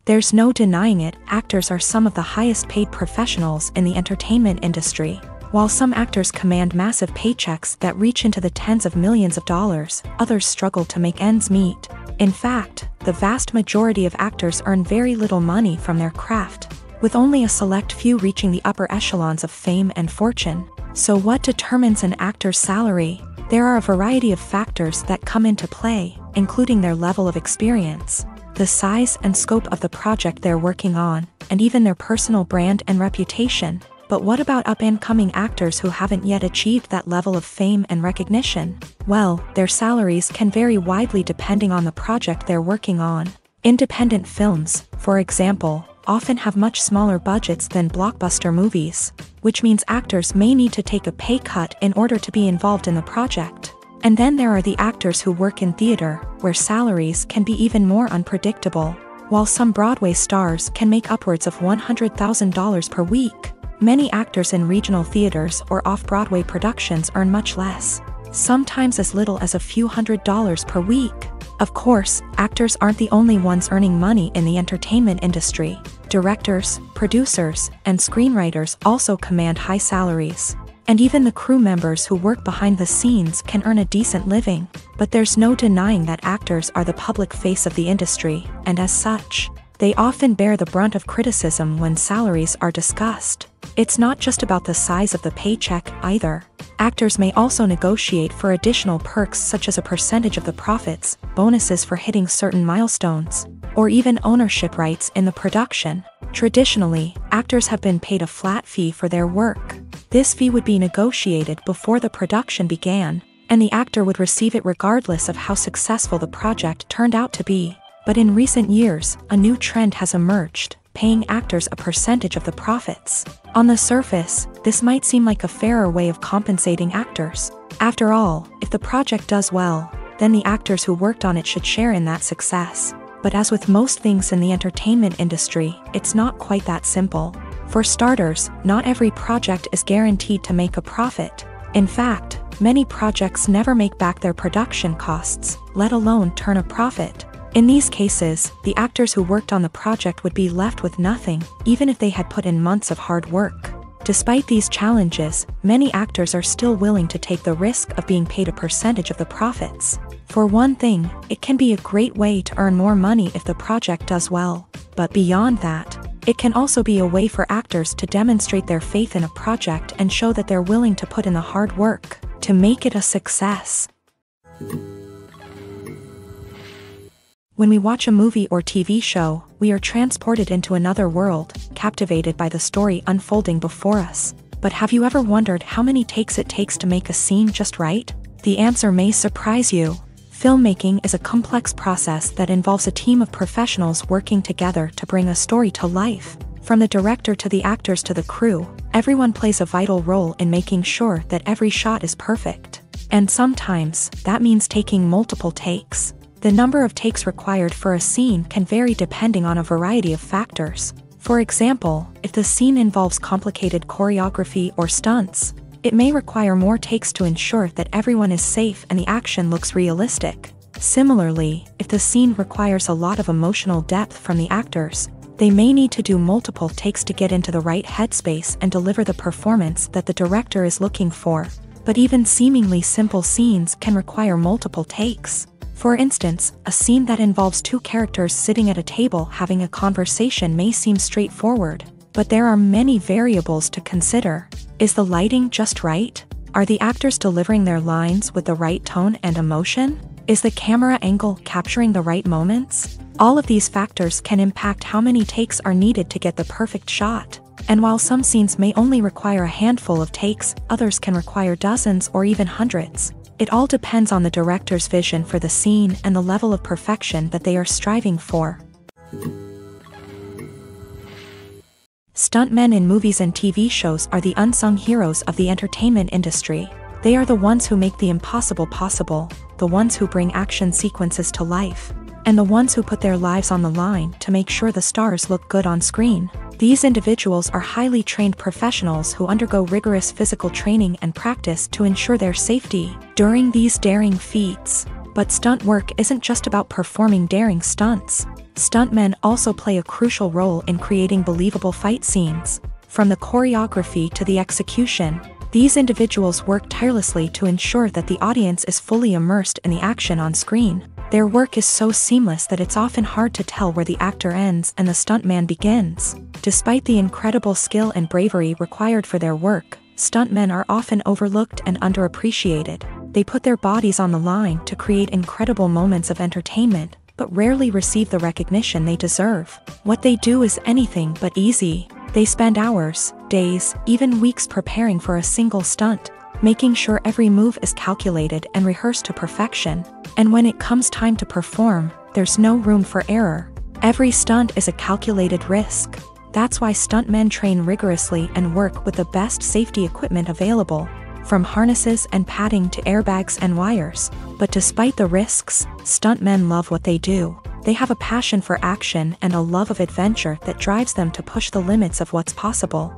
There's no denying it, actors are some of the highest paid professionals in the entertainment industry. While some actors command massive paychecks that reach into the tens of millions of dollars, others struggle to make ends meet. In fact, the vast majority of actors earn very little money from their craft, with only a select few reaching the upper echelons of fame and fortune. So what determines an actor's salary? There are a variety of factors that come into play, including their level of experience, the size and scope of the project they're working on, and even their personal brand and reputation. But what about up-and-coming actors who haven't yet achieved that level of fame and recognition? Well, their salaries can vary widely depending on the project they're working on. Independent films, for example, often have much smaller budgets than blockbuster movies, which means actors may need to take a pay cut in order to be involved in the project. And then there are the actors who work in theater, where salaries can be even more unpredictable. While some Broadway stars can make upwards of $100,000 per week, many actors in regional theaters or off-Broadway productions earn much less, sometimes as little as a few $100s per week. Of course, actors aren't the only ones earning money in the entertainment industry. Directors, producers, and screenwriters also command high salaries. And even the crew members who work behind the scenes can earn a decent living. But there's no denying that actors are the public face of the industry, and as such, they often bear the brunt of criticism when salaries are discussed. It's not just about the size of the paycheck, either. Actors may also negotiate for additional perks such as a percentage of the profits, bonuses for hitting certain milestones, or even ownership rights in the production. Traditionally, actors have been paid a flat fee for their work. This fee would be negotiated before the production began, and the actor would receive it regardless of how successful the project turned out to be. But in recent years, a new trend has emerged, paying actors a percentage of the profits. On the surface, this might seem like a fairer way of compensating actors. After all, if the project does well, then the actors who worked on it should share in that success. But as with most things in the entertainment industry, it's not quite that simple. For starters, not every project is guaranteed to make a profit. In fact, many projects never make back their production costs, let alone turn a profit. In these cases, the actors who worked on the project would be left with nothing, even if they had put in months of hard work. Despite these challenges, many actors are still willing to take the risk of being paid a percentage of the profits. For one thing, it can be a great way to earn more money if the project does well. But beyond that, it can also be a way for actors to demonstrate their faith in a project and show that they're willing to put in the hard work to make it a success. When we watch a movie or TV show, we are transported into another world, captivated by the story unfolding before us. But have you ever wondered how many takes it takes to make a scene just right? The answer may surprise you. Filmmaking is a complex process that involves a team of professionals working together to bring a story to life. From the director to the actors to the crew, everyone plays a vital role in making sure that every shot is perfect. And sometimes, that means taking multiple takes. The number of takes required for a scene can vary depending on a variety of factors. For example, if the scene involves complicated choreography or stunts, it may require more takes to ensure that everyone is safe and the action looks realistic. Similarly, if the scene requires a lot of emotional depth from the actors, they may need to do multiple takes to get into the right headspace and deliver the performance that the director is looking for. But even seemingly simple scenes can require multiple takes. For instance, a scene that involves two characters sitting at a table having a conversation may seem straightforward, but there are many variables to consider. Is the lighting just right? Are the actors delivering their lines with the right tone and emotion? Is the camera angle capturing the right moments? All of these factors can impact how many takes are needed to get the perfect shot. And while some scenes may only require a handful of takes, others can require dozens or even hundreds. It all depends on the director's vision for the scene and the level of perfection that they are striving for. Stuntmen in movies and TV shows are the unsung heroes of the entertainment industry. They are the ones who make the impossible possible, the ones who bring action sequences to life, and the ones who put their lives on the line to make sure the stars look good on screen. These individuals are highly trained professionals who undergo rigorous physical training and practice to ensure their safety during these daring feats. But stunt work isn't just about performing daring stunts. Stuntmen also play a crucial role in creating believable fight scenes. From the choreography to the execution, these individuals work tirelessly to ensure that the audience is fully immersed in the action on screen. Their work is so seamless that it's often hard to tell where the actor ends and the stuntman begins. Despite the incredible skill and bravery required for their work, stuntmen are often overlooked and underappreciated. They put their bodies on the line to create incredible moments of entertainment, but rarely receive the recognition they deserve. What they do is anything but easy. They spend hours, days, even weeks preparing for a single stunt, making sure every move is calculated and rehearsed to perfection. And when it comes time to perform, there's no room for error. Every stunt is a calculated risk. That's why stuntmen train rigorously and work with the best safety equipment available, from harnesses and padding to airbags and wires. But despite the risks, stuntmen love what they do. They have a passion for action and a love of adventure that drives them to push the limits of what's possible.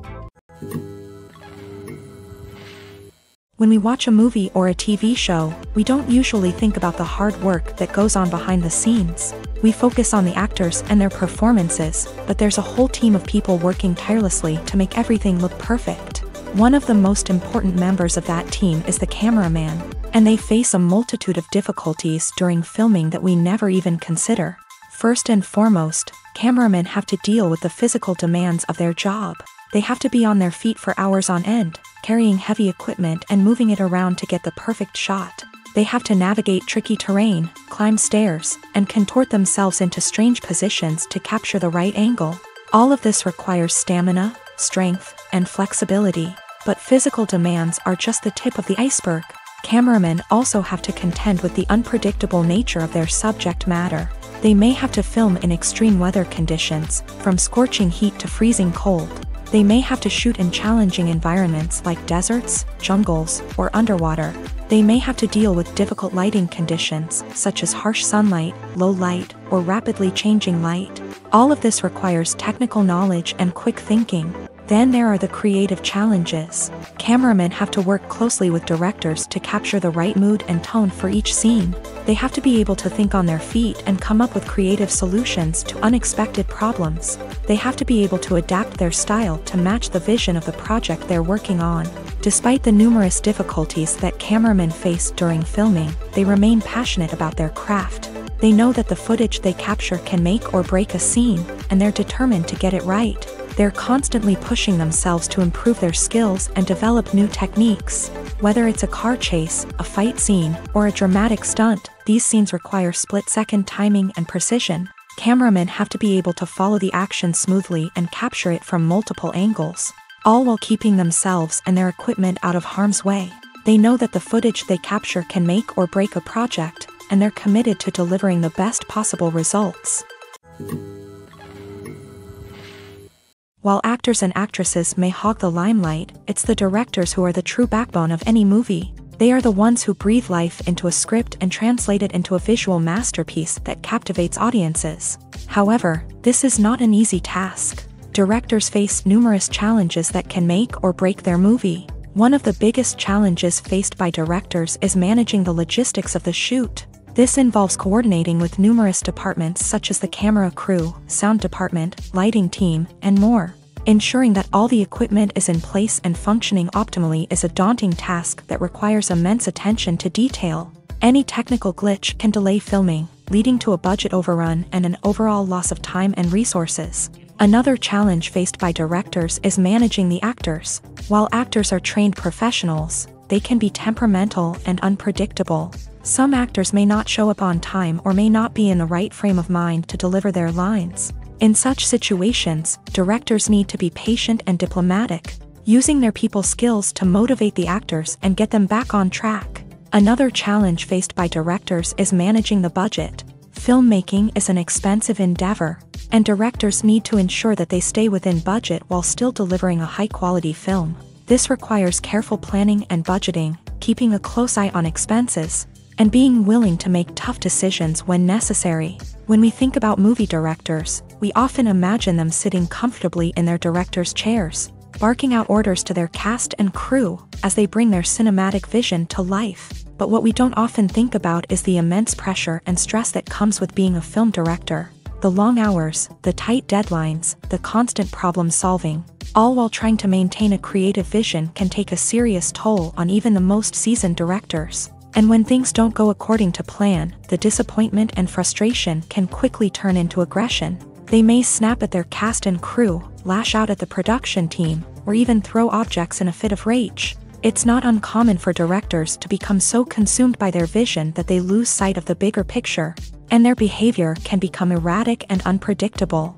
When we watch a movie or a TV show, we don't usually think about the hard work that goes on behind the scenes. We focus on the actors and their performances, but there's a whole team of people working tirelessly to make everything look perfect. One of the most important members of that team is the cameraman, and they face a multitude of difficulties during filming that we never even consider. First and foremost, cameramen have to deal with the physical demands of their job. They have to be on their feet for hours on end, carrying heavy equipment and moving it around to get the perfect shot. They have to navigate tricky terrain, climb stairs, and contort themselves into strange positions to capture the right angle. All of this requires stamina, strength, and flexibility. But physical demands are just the tip of the iceberg. Cameramen also have to contend with the unpredictable nature of their subject matter. They may have to film in extreme weather conditions, from scorching heat to freezing cold. They may have to shoot in challenging environments like deserts, jungles, or underwater. They may have to deal with difficult lighting conditions, such as harsh sunlight, low light, or rapidly changing light. All of this requires technical knowledge and quick thinking. Then there are the creative challenges. Cameramen have to work closely with directors to capture the right mood and tone for each scene. They have to be able to think on their feet and come up with creative solutions to unexpected problems. They have to be able to adapt their style to match the vision of the project they're working on. Despite the numerous difficulties that cameramen face during filming, they remain passionate about their craft. They know that the footage they capture can make or break a scene, and they're determined to get it right. They're constantly pushing themselves to improve their skills and develop new techniques. Whether it's a car chase, a fight scene, or a dramatic stunt, these scenes require split-second timing and precision. Cameramen have to be able to follow the action smoothly and capture it from multiple angles, all while keeping themselves and their equipment out of harm's way. They know that the footage they capture can make or break a project, and they're committed to delivering the best possible results. While actors and actresses may hog the limelight, it's the directors who are the true backbone of any movie. They are the ones who breathe life into a script and translate it into a visual masterpiece that captivates audiences. However, this is not an easy task. Directors face numerous challenges that can make or break their movie. One of the biggest challenges faced by directors is managing the logistics of the shoot. This involves coordinating with numerous departments such as the camera crew, sound department, lighting team, and more. Ensuring that all the equipment is in place and functioning optimally is a daunting task that requires immense attention to detail. Any technical glitch can delay filming, leading to a budget overrun and an overall loss of time and resources. Another challenge faced by directors is managing the actors. While actors are trained professionals, they can be temperamental and unpredictable. Some actors may not show up on time or may not be in the right frame of mind to deliver their lines. In such situations, directors need to be patient and diplomatic, using their people skills to motivate the actors and get them back on track. Another challenge faced by directors is managing the budget. Filmmaking is an expensive endeavor, and directors need to ensure that they stay within budget while still delivering a high-quality film. This requires careful planning and budgeting, keeping a close eye on expenses, and being willing to make tough decisions when necessary. When we think about movie directors, we often imagine them sitting comfortably in their director's chairs, barking out orders to their cast and crew as they bring their cinematic vision to life. But what we don't often think about is the immense pressure and stress that comes with being a film director. The long hours, the tight deadlines, the constant problem solving, all while trying to maintain a creative vision can take a serious toll on even the most seasoned directors. And when things don't go according to plan, the disappointment and frustration can quickly turn into aggression. They may snap at their cast and crew, lash out at the production team, or even throw objects in a fit of rage. It's not uncommon for directors to become so consumed by their vision that they lose sight of the bigger picture, and their behavior can become erratic and unpredictable.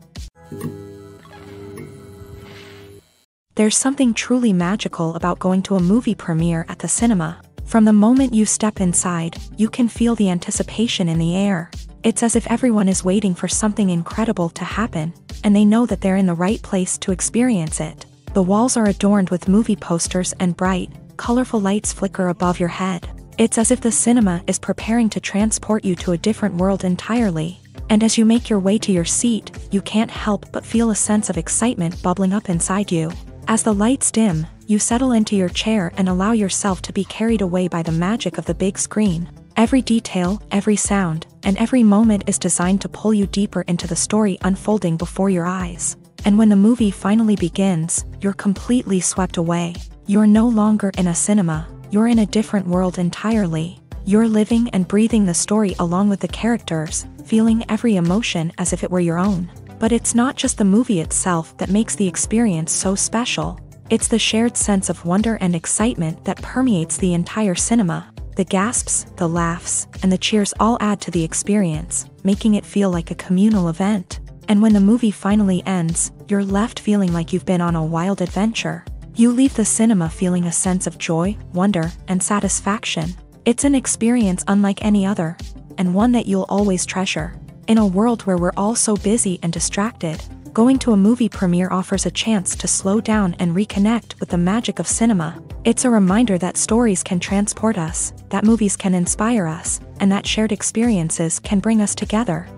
There's something truly magical about going to a movie premiere at the cinema. From the moment you step inside, you can feel the anticipation in the air. It's as if everyone is waiting for something incredible to happen, and they know that they're in the right place to experience it. The walls are adorned with movie posters and bright, colorful lights flicker above your head. It's as if the cinema is preparing to transport you to a different world entirely. And as you make your way to your seat, you can't help but feel a sense of excitement bubbling up inside you. As the lights dim, you settle into your chair and allow yourself to be carried away by the magic of the big screen. Every detail, every sound, and every moment is designed to pull you deeper into the story unfolding before your eyes. And when the movie finally begins, you're completely swept away. You're no longer in a cinema, you're in a different world entirely. You're living and breathing the story along with the characters, feeling every emotion as if it were your own. But it's not just the movie itself that makes the experience so special. It's the shared sense of wonder and excitement that permeates the entire cinema. The gasps, the laughs, and the cheers all add to the experience, making it feel like a communal event. And when the movie finally ends, you're left feeling like you've been on a wild adventure. You leave the cinema feeling a sense of joy, wonder, and satisfaction. It's an experience unlike any other, and one that you'll always treasure. In a world where we're all so busy and distracted, going to a movie premiere offers a chance to slow down and reconnect with the magic of cinema. It's a reminder that stories can transport us, that movies can inspire us, and that shared experiences can bring us together.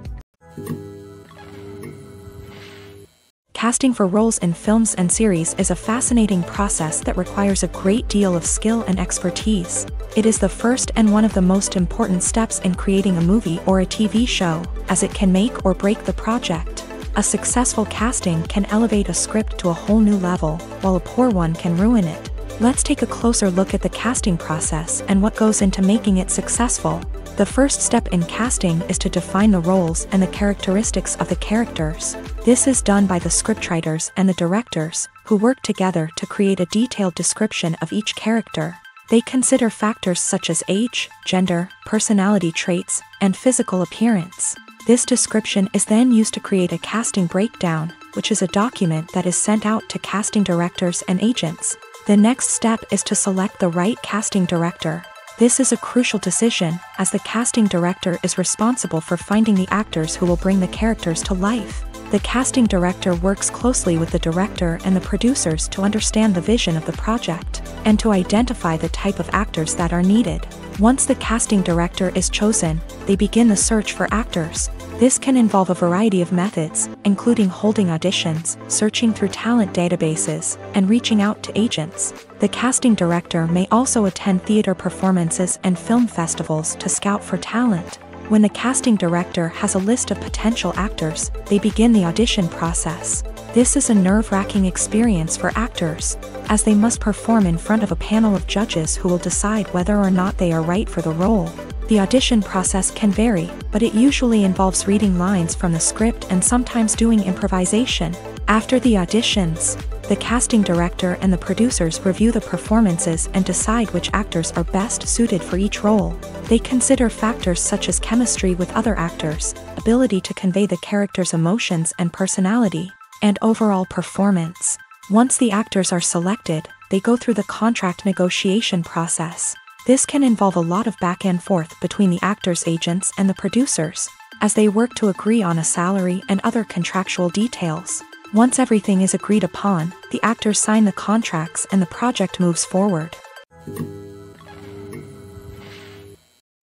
Casting for roles in films and series is a fascinating process that requires a great deal of skill and expertise. It is the first and one of the most important steps in creating a movie or a TV show, as it can make or break the project. A successful casting can elevate a script to a whole new level, while a poor one can ruin it. Let's take a closer look at the casting process and what goes into making it successful. The first step in casting is to define the roles and the characteristics of the characters. This is done by the scriptwriters and the directors, who work together to create a detailed description of each character. They consider factors such as age, gender, personality traits, and physical appearance. This description is then used to create a casting breakdown, which is a document that is sent out to casting directors and agents. The next step is to select the right casting director. This is a crucial decision, as the casting director is responsible for finding the actors who will bring the characters to life. The casting director works closely with the director and the producers to understand the vision of the project, and to identify the type of actors that are needed. Once the casting director is chosen, they begin the search for actors. This can involve a variety of methods, including holding auditions, searching through talent databases, and reaching out to agents. The casting director may also attend theater performances and film festivals to scout for talent. When the casting director has a list of potential actors, they begin the audition process. This is a nerve-wracking experience for actors, as they must perform in front of a panel of judges who will decide whether or not they are right for the role. The audition process can vary, but it usually involves reading lines from the script and sometimes doing improvisation. After the auditions, The casting director and the producers review the performances and decide which actors are best suited for each role. They consider factors such as chemistry with other actors, ability to convey the character's emotions and personality, and overall performance. Once the actors are selected, they go through the contract negotiation process. This can involve a lot of back and forth between the actors' agents and the producers, as they work to agree on a salary and other contractual details. Once everything is agreed upon, the actors sign the contracts and the project moves forward.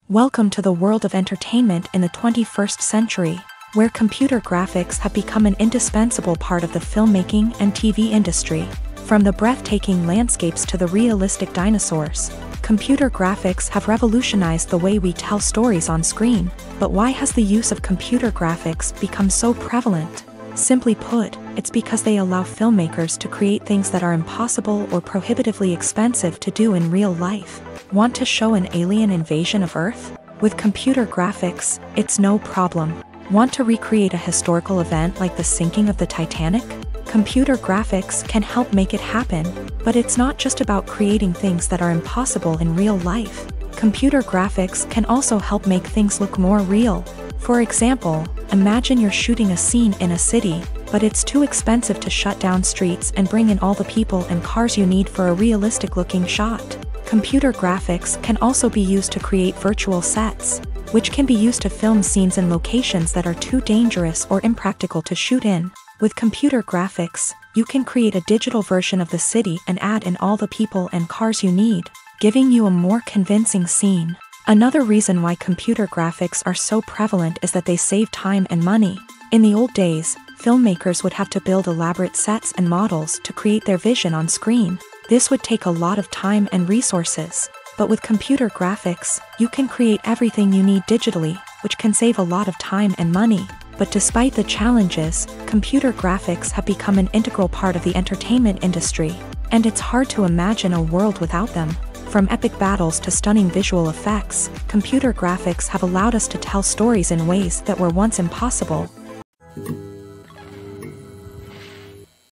Welcome to the world of entertainment in the 21st century, where computer graphics have become an indispensable part of the filmmaking and TV industry. From the breathtaking landscapes to the realistic dinosaurs, computer graphics have revolutionized the way we tell stories on screen. But why has the use of computer graphics become so prevalent? Simply put, it's because they allow filmmakers to create things that are impossible or prohibitively expensive to do in real life. Want to show an alien invasion of Earth? With computer graphics, it's no problem. Want to recreate a historical event like the sinking of the Titanic? Computer graphics can help make it happen, but it's not just about creating things that are impossible in real life. Computer graphics can also help make things look more real. For example, imagine you're shooting a scene in a city, but it's too expensive to shut down streets and bring in all the people and cars you need for a realistic-looking shot. Computer graphics can also be used to create virtual sets, which can be used to film scenes in locations that are too dangerous or impractical to shoot in. With computer graphics, you can create a digital version of the city and add in all the people and cars you need, giving you a more convincing scene. Another reason why computer graphics are so prevalent is that they save time and money. In the old days, filmmakers would have to build elaborate sets and models to create their vision on screen. This would take a lot of time and resources. But with computer graphics, you can create everything you need digitally, which can save a lot of time and money. But despite the challenges, computer graphics have become an integral part of the entertainment industry, and it's hard to imagine a world without them. From epic battles to stunning visual effects, computer graphics have allowed us to tell stories in ways that were once impossible.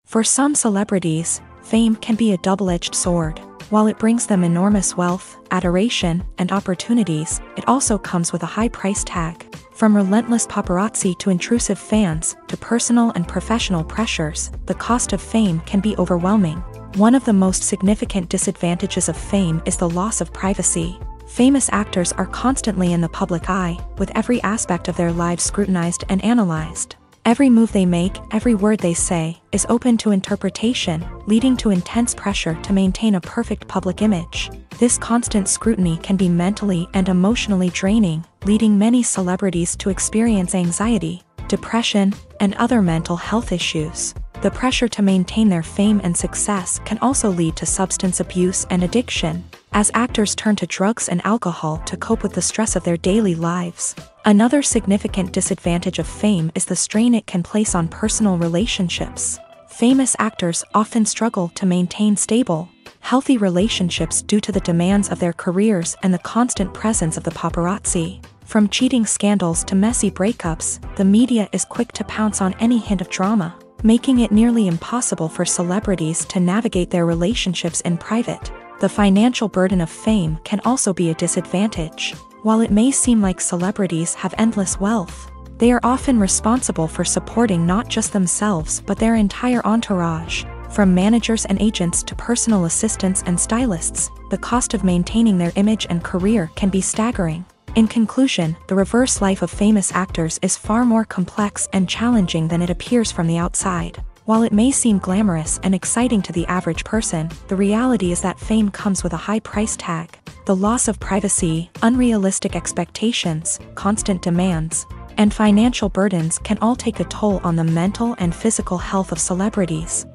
For some celebrities, fame can be a double-edged sword. While it brings them enormous wealth, adoration, and opportunities, it also comes with a high price tag. From relentless paparazzi to intrusive fans, to personal and professional pressures, the cost of fame can be overwhelming. One of the most significant disadvantages of fame is the loss of privacy. Famous actors are constantly in the public eye, with every aspect of their lives scrutinized and analyzed. Every move they make, every word they say, is open to interpretation, leading to intense pressure to maintain a perfect public image. This constant scrutiny can be mentally and emotionally draining, leading many celebrities to experience anxiety, depression, and other mental health issues. The pressure to maintain their fame and success can also lead to substance abuse and addiction, as actors turn to drugs and alcohol to cope with the stress of their daily lives. Another significant disadvantage of fame is the strain it can place on personal relationships. Famous actors often struggle to maintain stable, healthy relationships due to the demands of their careers and the constant presence of the paparazzi. From cheating scandals to messy breakups, the media is quick to pounce on any hint of drama, making it nearly impossible for celebrities to navigate their relationships in private. The financial burden of fame can also be a disadvantage. While it may seem like celebrities have endless wealth, they are often responsible for supporting not just themselves but their entire entourage. From managers and agents to personal assistants and stylists, the cost of maintaining their image and career can be staggering. In conclusion, the reverse life of famous actors is far more complex and challenging than it appears from the outside. While it may seem glamorous and exciting to the average person, the reality is that fame comes with a high price tag. The loss of privacy, unrealistic expectations, constant demands, and financial burdens can all take a toll on the mental and physical health of celebrities.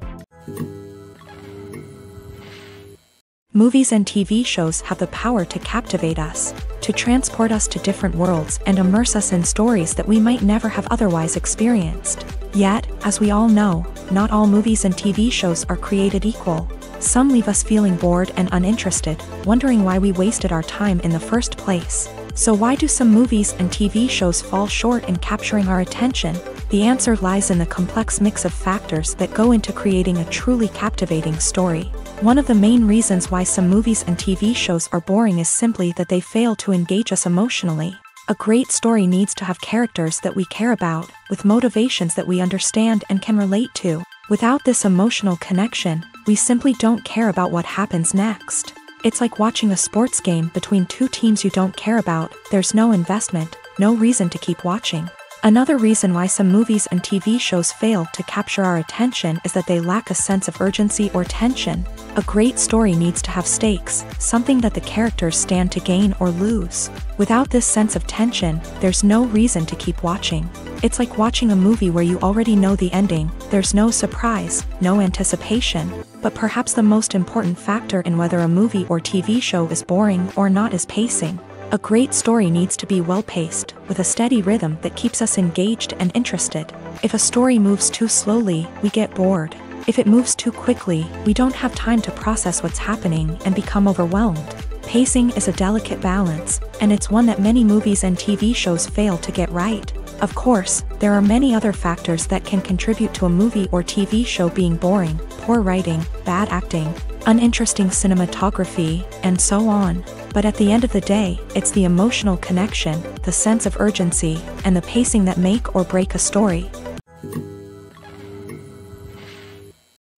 Movies and TV shows have the power to captivate us, to transport us to different worlds and immerse us in stories that we might never have otherwise experienced. Yet, as we all know, not all movies and TV shows are created equal. Some leave us feeling bored and uninterested, wondering why we wasted our time in the first place. So why do some movies and TV shows fall short in capturing our attention? The answer lies in the complex mix of factors that go into creating a truly captivating story. One of the main reasons why some movies and TV shows are boring is simply that they fail to engage us emotionally. A great story needs to have characters that we care about, with motivations that we understand and can relate to. Without this emotional connection, we simply don't care about what happens next. It's like watching a sports game between two teams you don't care about. There's no investment, no reason to keep watching. Another reason why some movies and TV shows fail to capture our attention is that they lack a sense of urgency or tension. A great story needs to have stakes, something that the characters stand to gain or lose. Without this sense of tension, there's no reason to keep watching. It's like watching a movie where you already know the ending. There's no surprise, no anticipation. But perhaps the most important factor in whether a movie or TV show is boring or not is pacing. A great story needs to be well-paced, with a steady rhythm that keeps us engaged and interested. If a story moves too slowly, we get bored. If it moves too quickly, we don't have time to process what's happening and become overwhelmed. Pacing is a delicate balance, and it's one that many movies and TV shows fail to get right. Of course, there are many other factors that can contribute to a movie or TV show being boring: poor writing, bad acting, uninteresting cinematography, and so on. But at the end of the day, it's the emotional connection, the sense of urgency, and the pacing that make or break a story.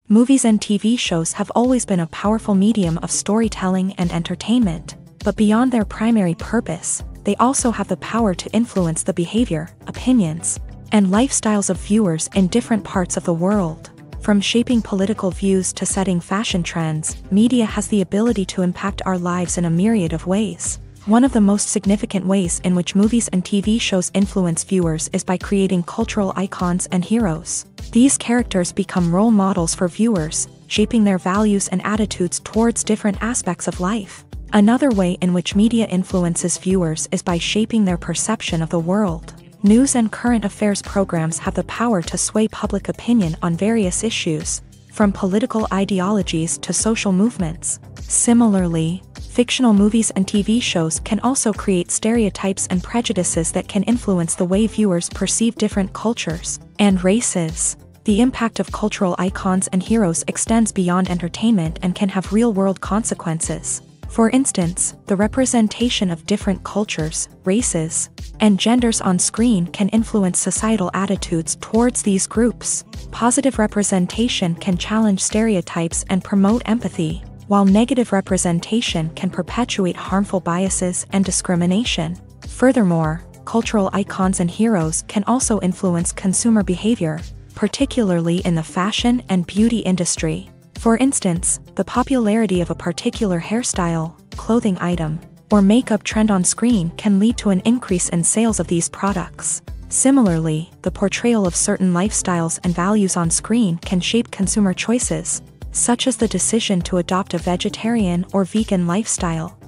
Movies and TV shows have always been a powerful medium of storytelling and entertainment, but beyond their primary purpose, they also have the power to influence the behavior, opinions, and lifestyles of viewers in different parts of the world. From shaping political views to setting fashion trends, media has the ability to impact our lives in a myriad of ways. One of the most significant ways in which movies and TV shows influence viewers is by creating cultural icons and heroes. These characters become role models for viewers, shaping their values and attitudes towards different aspects of life. Another way in which media influences viewers is by shaping their perception of the world. News and current affairs programs have the power to sway public opinion on various issues, from political ideologies to social movements. Similarly, fictional movies and TV shows can also create stereotypes and prejudices that can influence the way viewers perceive different cultures and races. The impact of cultural icons and heroes extends beyond entertainment and can have real-world consequences. For instance, the representation of different cultures, races, and genders on screen can influence societal attitudes towards these groups. Positive representation can challenge stereotypes and promote empathy, while negative representation can perpetuate harmful biases and discrimination. Furthermore, cultural icons and heroes can also influence consumer behavior, particularly in the fashion and beauty industry. For instance, the popularity of a particular hairstyle, clothing item, or makeup trend on screen can lead to an increase in sales of these products. Similarly, the portrayal of certain lifestyles and values on screen can shape consumer choices, such as the decision to adopt a vegetarian or vegan lifestyle.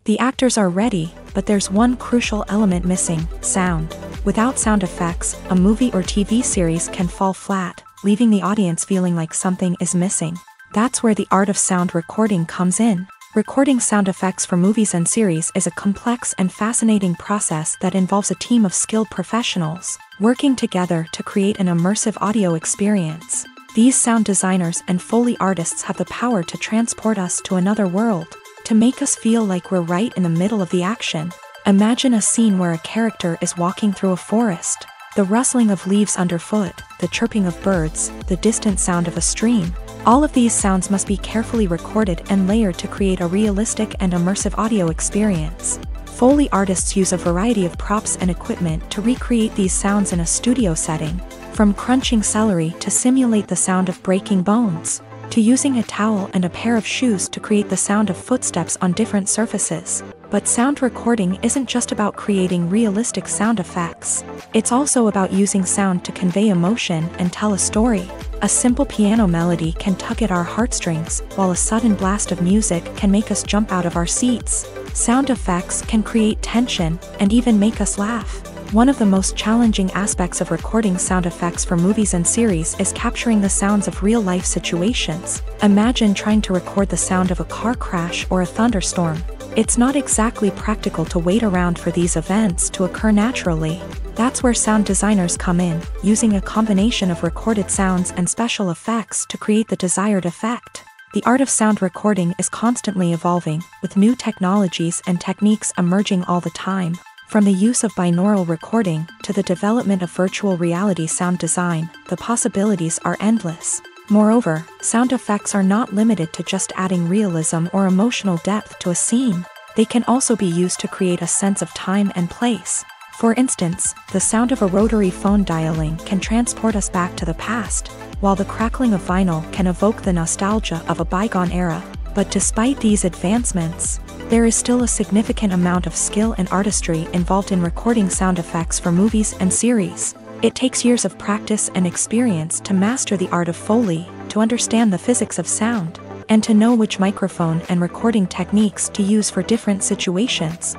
The actors are ready, but there's one crucial element missing: sound. Without sound effects, a movie or TV series can fall flat, leaving the audience feeling like something is missing. That's where the art of sound recording comes in. Recording sound effects for movies and series is a complex and fascinating process that involves a team of skilled professionals working together to create an immersive audio experience. These sound designers and Foley artists have the power to transport us to another world, to make us feel like we're right in the middle of the action. Imagine a scene where a character is walking through a forest. The rustling of leaves underfoot, the chirping of birds, the distant sound of a stream. All of these sounds must be carefully recorded and layered to create a realistic and immersive audio experience. Foley artists use a variety of props and equipment to recreate these sounds in a studio setting, from crunching celery to simulate the sound of breaking bones, to using a towel and a pair of shoes to create the sound of footsteps on different surfaces. But sound recording isn't just about creating realistic sound effects. It's also about using sound to convey emotion and tell a story. A simple piano melody can tug at our heartstrings, while a sudden blast of music can make us jump out of our seats. Sound effects can create tension and even make us laugh. One of the most challenging aspects of recording sound effects for movies and series is capturing the sounds of real-life situations. Imagine trying to record the sound of a car crash or a thunderstorm. It's not exactly practical to wait around for these events to occur naturally. That's where sound designers come in, using a combination of recorded sounds and special effects to create the desired effect. The art of sound recording is constantly evolving, with new technologies and techniques emerging all the time. From the use of binaural recording to the development of virtual reality sound design, the possibilities are endless. Moreover, sound effects are not limited to just adding realism or emotional depth to a scene. They can also be used to create a sense of time and place. For instance, the sound of a rotary phone dialing can transport us back to the past, while the crackling of vinyl can evoke the nostalgia of a bygone era. But despite these advancements, there is still a significant amount of skill and artistry involved in recording sound effects for movies and series. It takes years of practice and experience to master the art of Foley, to understand the physics of sound, and to know which microphone and recording techniques to use for different situations.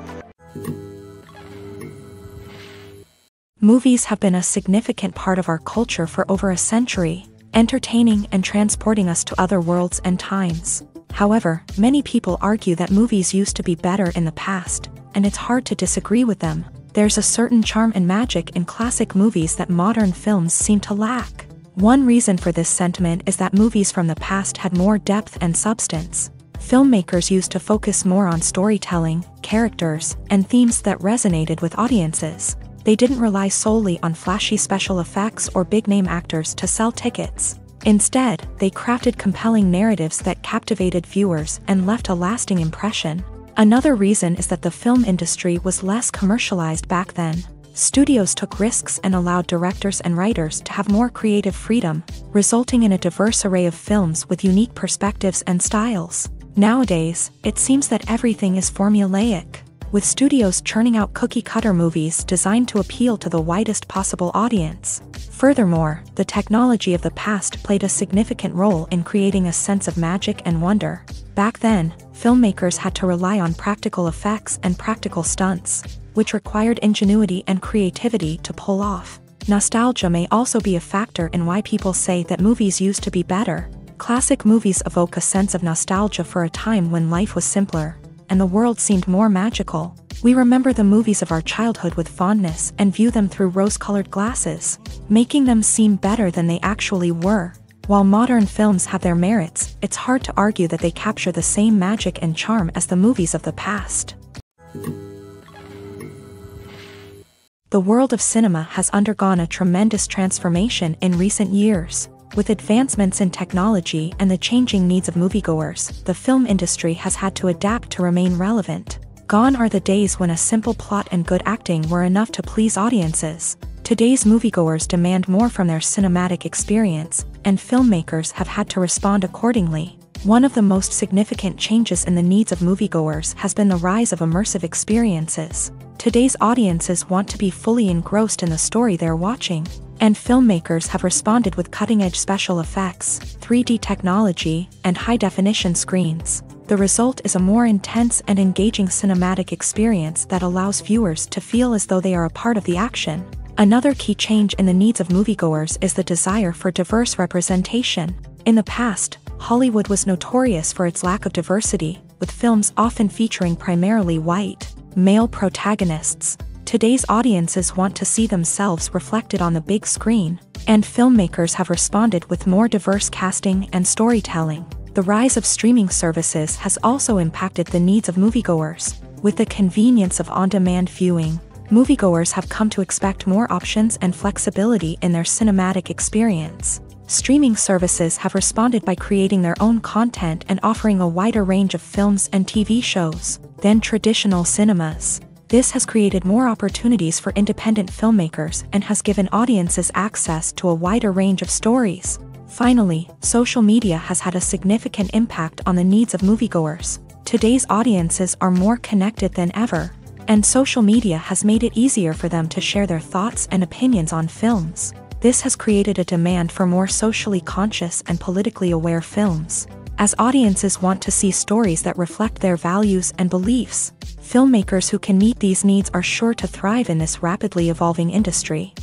Movies have been a significant part of our culture for over a century, entertaining and transporting us to other worlds and times. However, many people argue that movies used to be better in the past, and it's hard to disagree with them. There's a certain charm and magic in classic movies that modern films seem to lack. One reason for this sentiment is that movies from the past had more depth and substance. Filmmakers used to focus more on storytelling, characters, and themes that resonated with audiences. They didn't rely solely on flashy special effects or big-name actors to sell tickets. Instead, they crafted compelling narratives that captivated viewers and left a lasting impression. Another reason is that the film industry was less commercialized back then. Studios took risks and allowed directors and writers to have more creative freedom, resulting in a diverse array of films with unique perspectives and styles. Nowadays, it seems that everything is formulaic, with studios churning out cookie-cutter movies designed to appeal to the widest possible audience. Furthermore, the technology of the past played a significant role in creating a sense of magic and wonder. Back then, filmmakers had to rely on practical effects and practical stunts, which required ingenuity and creativity to pull off. Nostalgia may also be a factor in why people say that movies used to be better. Classic movies evoke a sense of nostalgia for a time when life was simpler, and the world seemed more magical. We remember the movies of our childhood with fondness and view them through rose-colored glasses, making them seem better than they actually were. While modern films have their merits, it's hard to argue that they capture the same magic and charm as the movies of the past. The world of cinema has undergone a tremendous transformation in recent years. With advancements in technology and the changing needs of moviegoers, the film industry has had to adapt to remain relevant. Gone are the days when a simple plot and good acting were enough to please audiences. Today's moviegoers demand more from their cinematic experience, and filmmakers have had to respond accordingly. One of the most significant changes in the needs of moviegoers has been the rise of immersive experiences. Today's audiences want to be fully engrossed in the story they're watching, and filmmakers have responded with cutting-edge special effects, 3D technology, and high-definition screens. The result is a more intense and engaging cinematic experience that allows viewers to feel as though they are a part of the action. Another key change in the needs of moviegoers is the desire for diverse representation. In the past, Hollywood was notorious for its lack of diversity, with films often featuring primarily white, male protagonists. Today's audiences want to see themselves reflected on the big screen, and filmmakers have responded with more diverse casting and storytelling. The rise of streaming services has also impacted the needs of moviegoers. With the convenience of on-demand viewing, moviegoers have come to expect more options and flexibility in their cinematic experience. Streaming services have responded by creating their own content and offering a wider range of films and TV shows than traditional cinemas. This has created more opportunities for independent filmmakers and has given audiences access to a wider range of stories. Finally, social media has had a significant impact on the needs of moviegoers. Today's audiences are more connected than ever, and social media has made it easier for them to share their thoughts and opinions on films. This has created a demand for more socially conscious and politically aware films. As audiences want to see stories that reflect their values and beliefs, filmmakers who can meet these needs are sure to thrive in this rapidly evolving industry.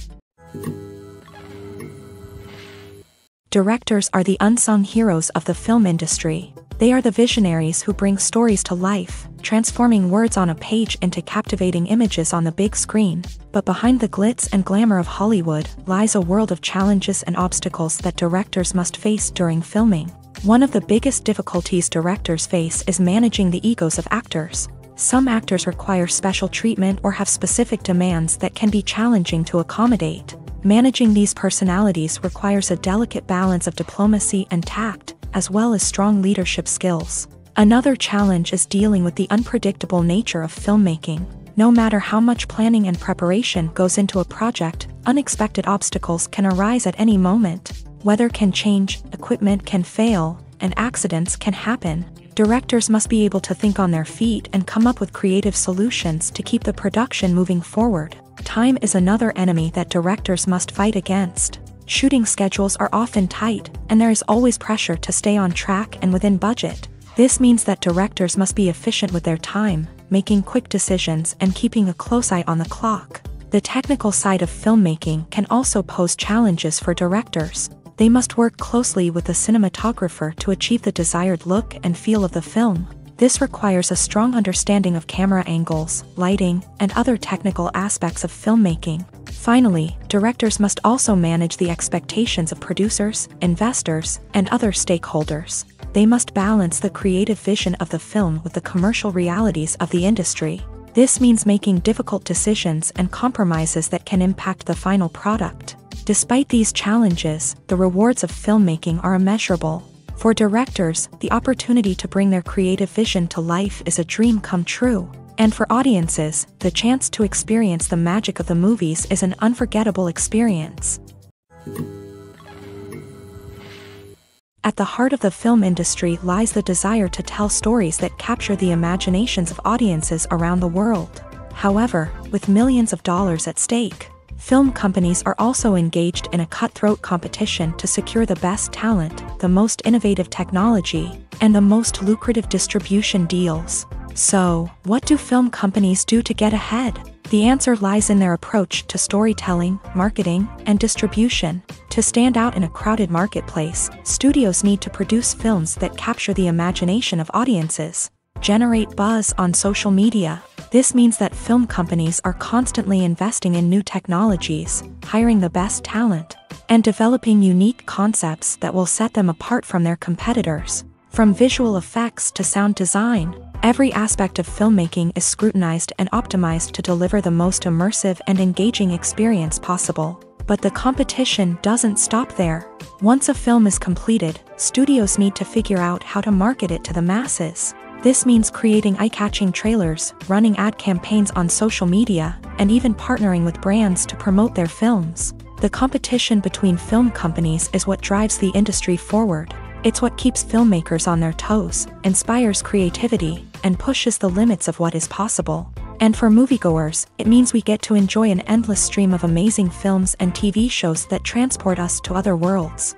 Directors are the unsung heroes of the film industry. They are the visionaries who bring stories to life, transforming words on a page into captivating images on the big screen. But behind the glitz and glamour of Hollywood lies a world of challenges and obstacles that directors must face during filming. One of the biggest difficulties directors face is managing the egos of actors. Some actors require special treatment or have specific demands that can be challenging to accommodate. Managing these personalities requires a delicate balance of diplomacy and tact, as well as strong leadership skills. Another challenge is dealing with the unpredictable nature of filmmaking. No matter how much planning and preparation goes into a project, unexpected obstacles can arise at any moment. Weather can change, equipment can fail, and accidents can happen. Directors must be able to think on their feet and come up with creative solutions to keep the production moving forward. Time is another enemy that directors must fight against. Shooting schedules are often tight, and there is always pressure to stay on track and within budget. This means that directors must be efficient with their time, making quick decisions and keeping a close eye on the clock. The technical side of filmmaking can also pose challenges for directors. They must work closely with the cinematographer to achieve the desired look and feel of the film. This requires a strong understanding of camera angles, lighting, and other technical aspects of filmmaking. Finally, directors must also manage the expectations of producers, investors, and other stakeholders. They must balance the creative vision of the film with the commercial realities of the industry. This means making difficult decisions and compromises that can impact the final product. Despite these challenges, the rewards of filmmaking are immeasurable. For directors, the opportunity to bring their creative vision to life is a dream come true. And for audiences, the chance to experience the magic of the movies is an unforgettable experience. At the heart of the film industry lies the desire to tell stories that capture the imaginations of audiences around the world. However, with millions of dollars at stake, film companies are also engaged in a cutthroat competition to secure the best talent, the most innovative technology, and the most lucrative distribution deals. So, what do film companies do to get ahead? The answer lies in their approach to storytelling, marketing, and distribution. To stand out in a crowded marketplace, studios need to produce films that capture the imagination of audiences, generate buzz on social media. This means that film companies are constantly investing in new technologies, hiring the best talent, and developing unique concepts that will set them apart from their competitors. From visual effects to sound design, every aspect of filmmaking is scrutinized and optimized to deliver the most immersive and engaging experience possible. But the competition doesn't stop there. Once a film is completed, studios need to figure out how to market it to the masses. This means creating eye-catching trailers, running ad campaigns on social media, and even partnering with brands to promote their films. The competition between film companies is what drives the industry forward. It's what keeps filmmakers on their toes, inspires creativity, and pushes the limits of what is possible. And for moviegoers, it means we get to enjoy an endless stream of amazing films and TV shows that transport us to other worlds.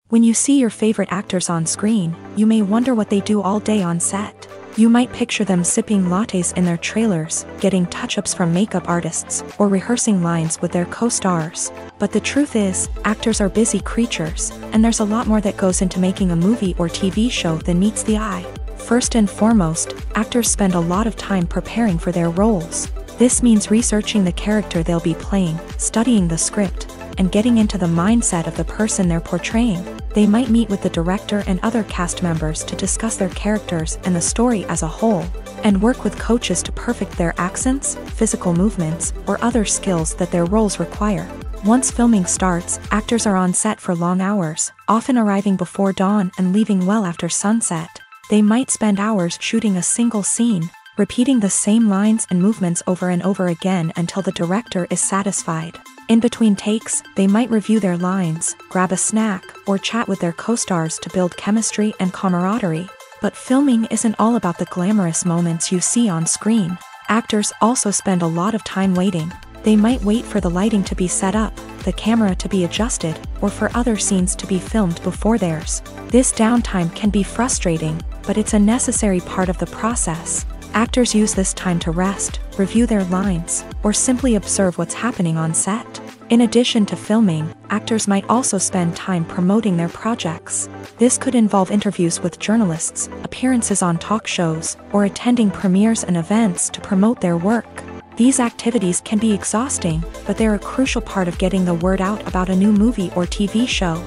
When you see your favorite actors on screen, you may wonder what they do all day on set. You might picture them sipping lattes in their trailers, getting touch-ups from makeup artists, or rehearsing lines with their co-stars. But the truth is, actors are busy creatures, and there's a lot more that goes into making a movie or TV show than meets the eye. First and foremost, actors spend a lot of time preparing for their roles. This means researching the character they'll be playing, studying the script, and getting into the mindset of the person they're portraying. They might meet with the director and other cast members to discuss their characters and the story as a whole, and work with coaches to perfect their accents, physical movements, or other skills that their roles require. Once filming starts, actors are on set for long hours, often arriving before dawn and leaving well after sunset. They might spend hours shooting a single scene, repeating the same lines and movements over and over again until the director is satisfied. In between takes, they might review their lines, grab a snack, or chat with their co-stars to build chemistry and camaraderie. But filming isn't all about the glamorous moments you see on screen. Actors also spend a lot of time waiting. They might wait for the lighting to be set up, the camera to be adjusted, or for other scenes to be filmed before theirs. This downtime can be frustrating, but it's a necessary part of the process. Actors use this time to rest, review their lines, or simply observe what's happening on set. In addition to filming, actors might also spend time promoting their projects. This could involve interviews with journalists, appearances on talk shows, or attending premieres and events to promote their work. These activities can be exhausting, but they're a crucial part of getting the word out about a new movie or TV show.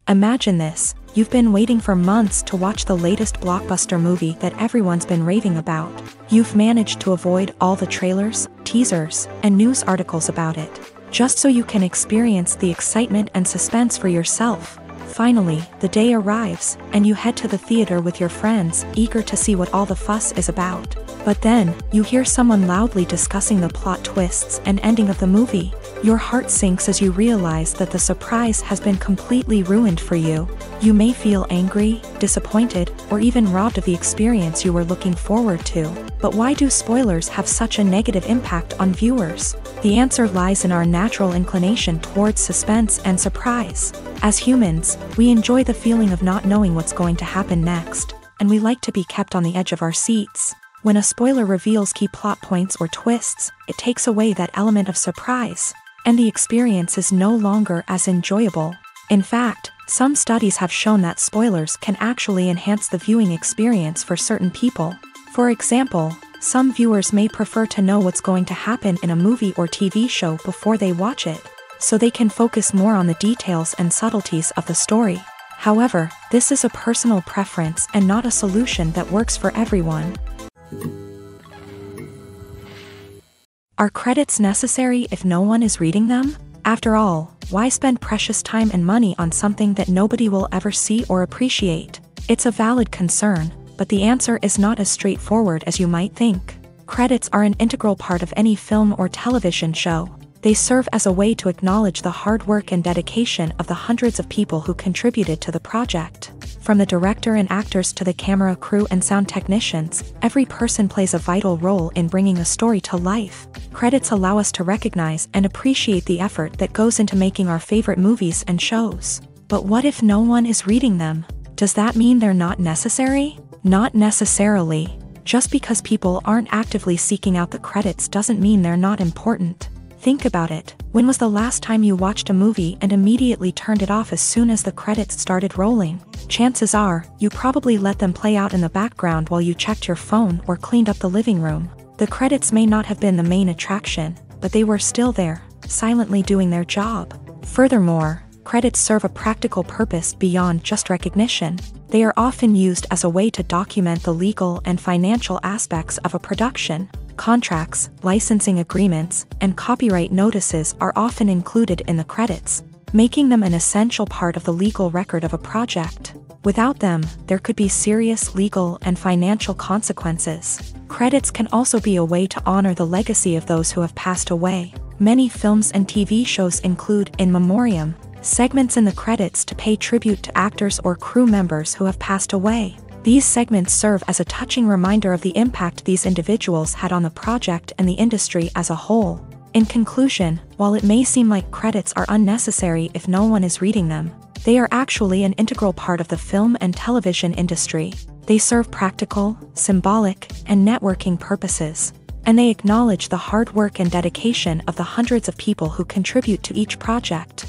Imagine this: you've been waiting for months to watch the latest blockbuster movie that everyone's been raving about. You've managed to avoid all the trailers, teasers, and news articles about it, just so you can experience the excitement and suspense for yourself. Finally, the day arrives, and you head to the theater with your friends, eager to see what all the fuss is about. But then, you hear someone loudly discussing the plot twists and ending of the movie. Your heart sinks as you realize that the surprise has been completely ruined for you. You may feel angry, disappointed, or even robbed of the experience you were looking forward to. But why do spoilers have such a negative impact on viewers? The answer lies in our natural inclination towards suspense and surprise. As humans, we enjoy the feeling of not knowing what's going to happen next, and we like to be kept on the edge of our seats. When a spoiler reveals key plot points or twists, it takes away that element of surprise, and the experience is no longer as enjoyable. In fact, some studies have shown that spoilers can actually enhance the viewing experience for certain people. For example, some viewers may prefer to know what's going to happen in a movie or TV show before they watch it, so they can focus more on the details and subtleties of the story. However, this is a personal preference and not a solution that works for everyone. Are credits necessary if no one is reading them? After all, why spend precious time and money on something that nobody will ever see or appreciate? It's a valid concern, but the answer is not as straightforward as you might think. Credits are an integral part of any film or television show. They serve as a way to acknowledge the hard work and dedication of the hundreds of people who contributed to the project. From the director and actors to the camera crew and sound technicians, every person plays a vital role in bringing a story to life. Credits allow us to recognize and appreciate the effort that goes into making our favorite movies and shows. But what if no one is reading them? Does that mean they're not necessary? Not necessarily. Just because people aren't actively seeking out the credits doesn't mean they're not important. Think about it. When was the last time you watched a movie and immediately turned it off as soon as the credits started rolling? Chances are, you probably let them play out in the background while you checked your phone or cleaned up the living room. The credits may not have been the main attraction, but they were still there, silently doing their job. Furthermore, credits serve a practical purpose beyond just recognition. They are often used as a way to document the legal and financial aspects of a production. Contracts, licensing agreements, and copyright notices are often included in the credits, making them an essential part of the legal record of a project. Without them, there could be serious legal and financial consequences. Credits can also be a way to honor the legacy of those who have passed away. Many films and TV shows include in memoriam segments in the credits to pay tribute to actors or crew members who have passed away. These segments serve as a touching reminder of the impact these individuals had on the project and the industry as a whole. In conclusion, while it may seem like credits are unnecessary if no one is reading them, they are actually an integral part of the film and television industry. They serve practical, symbolic, and networking purposes, and they acknowledge the hard work and dedication of the hundreds of people who contribute to each project.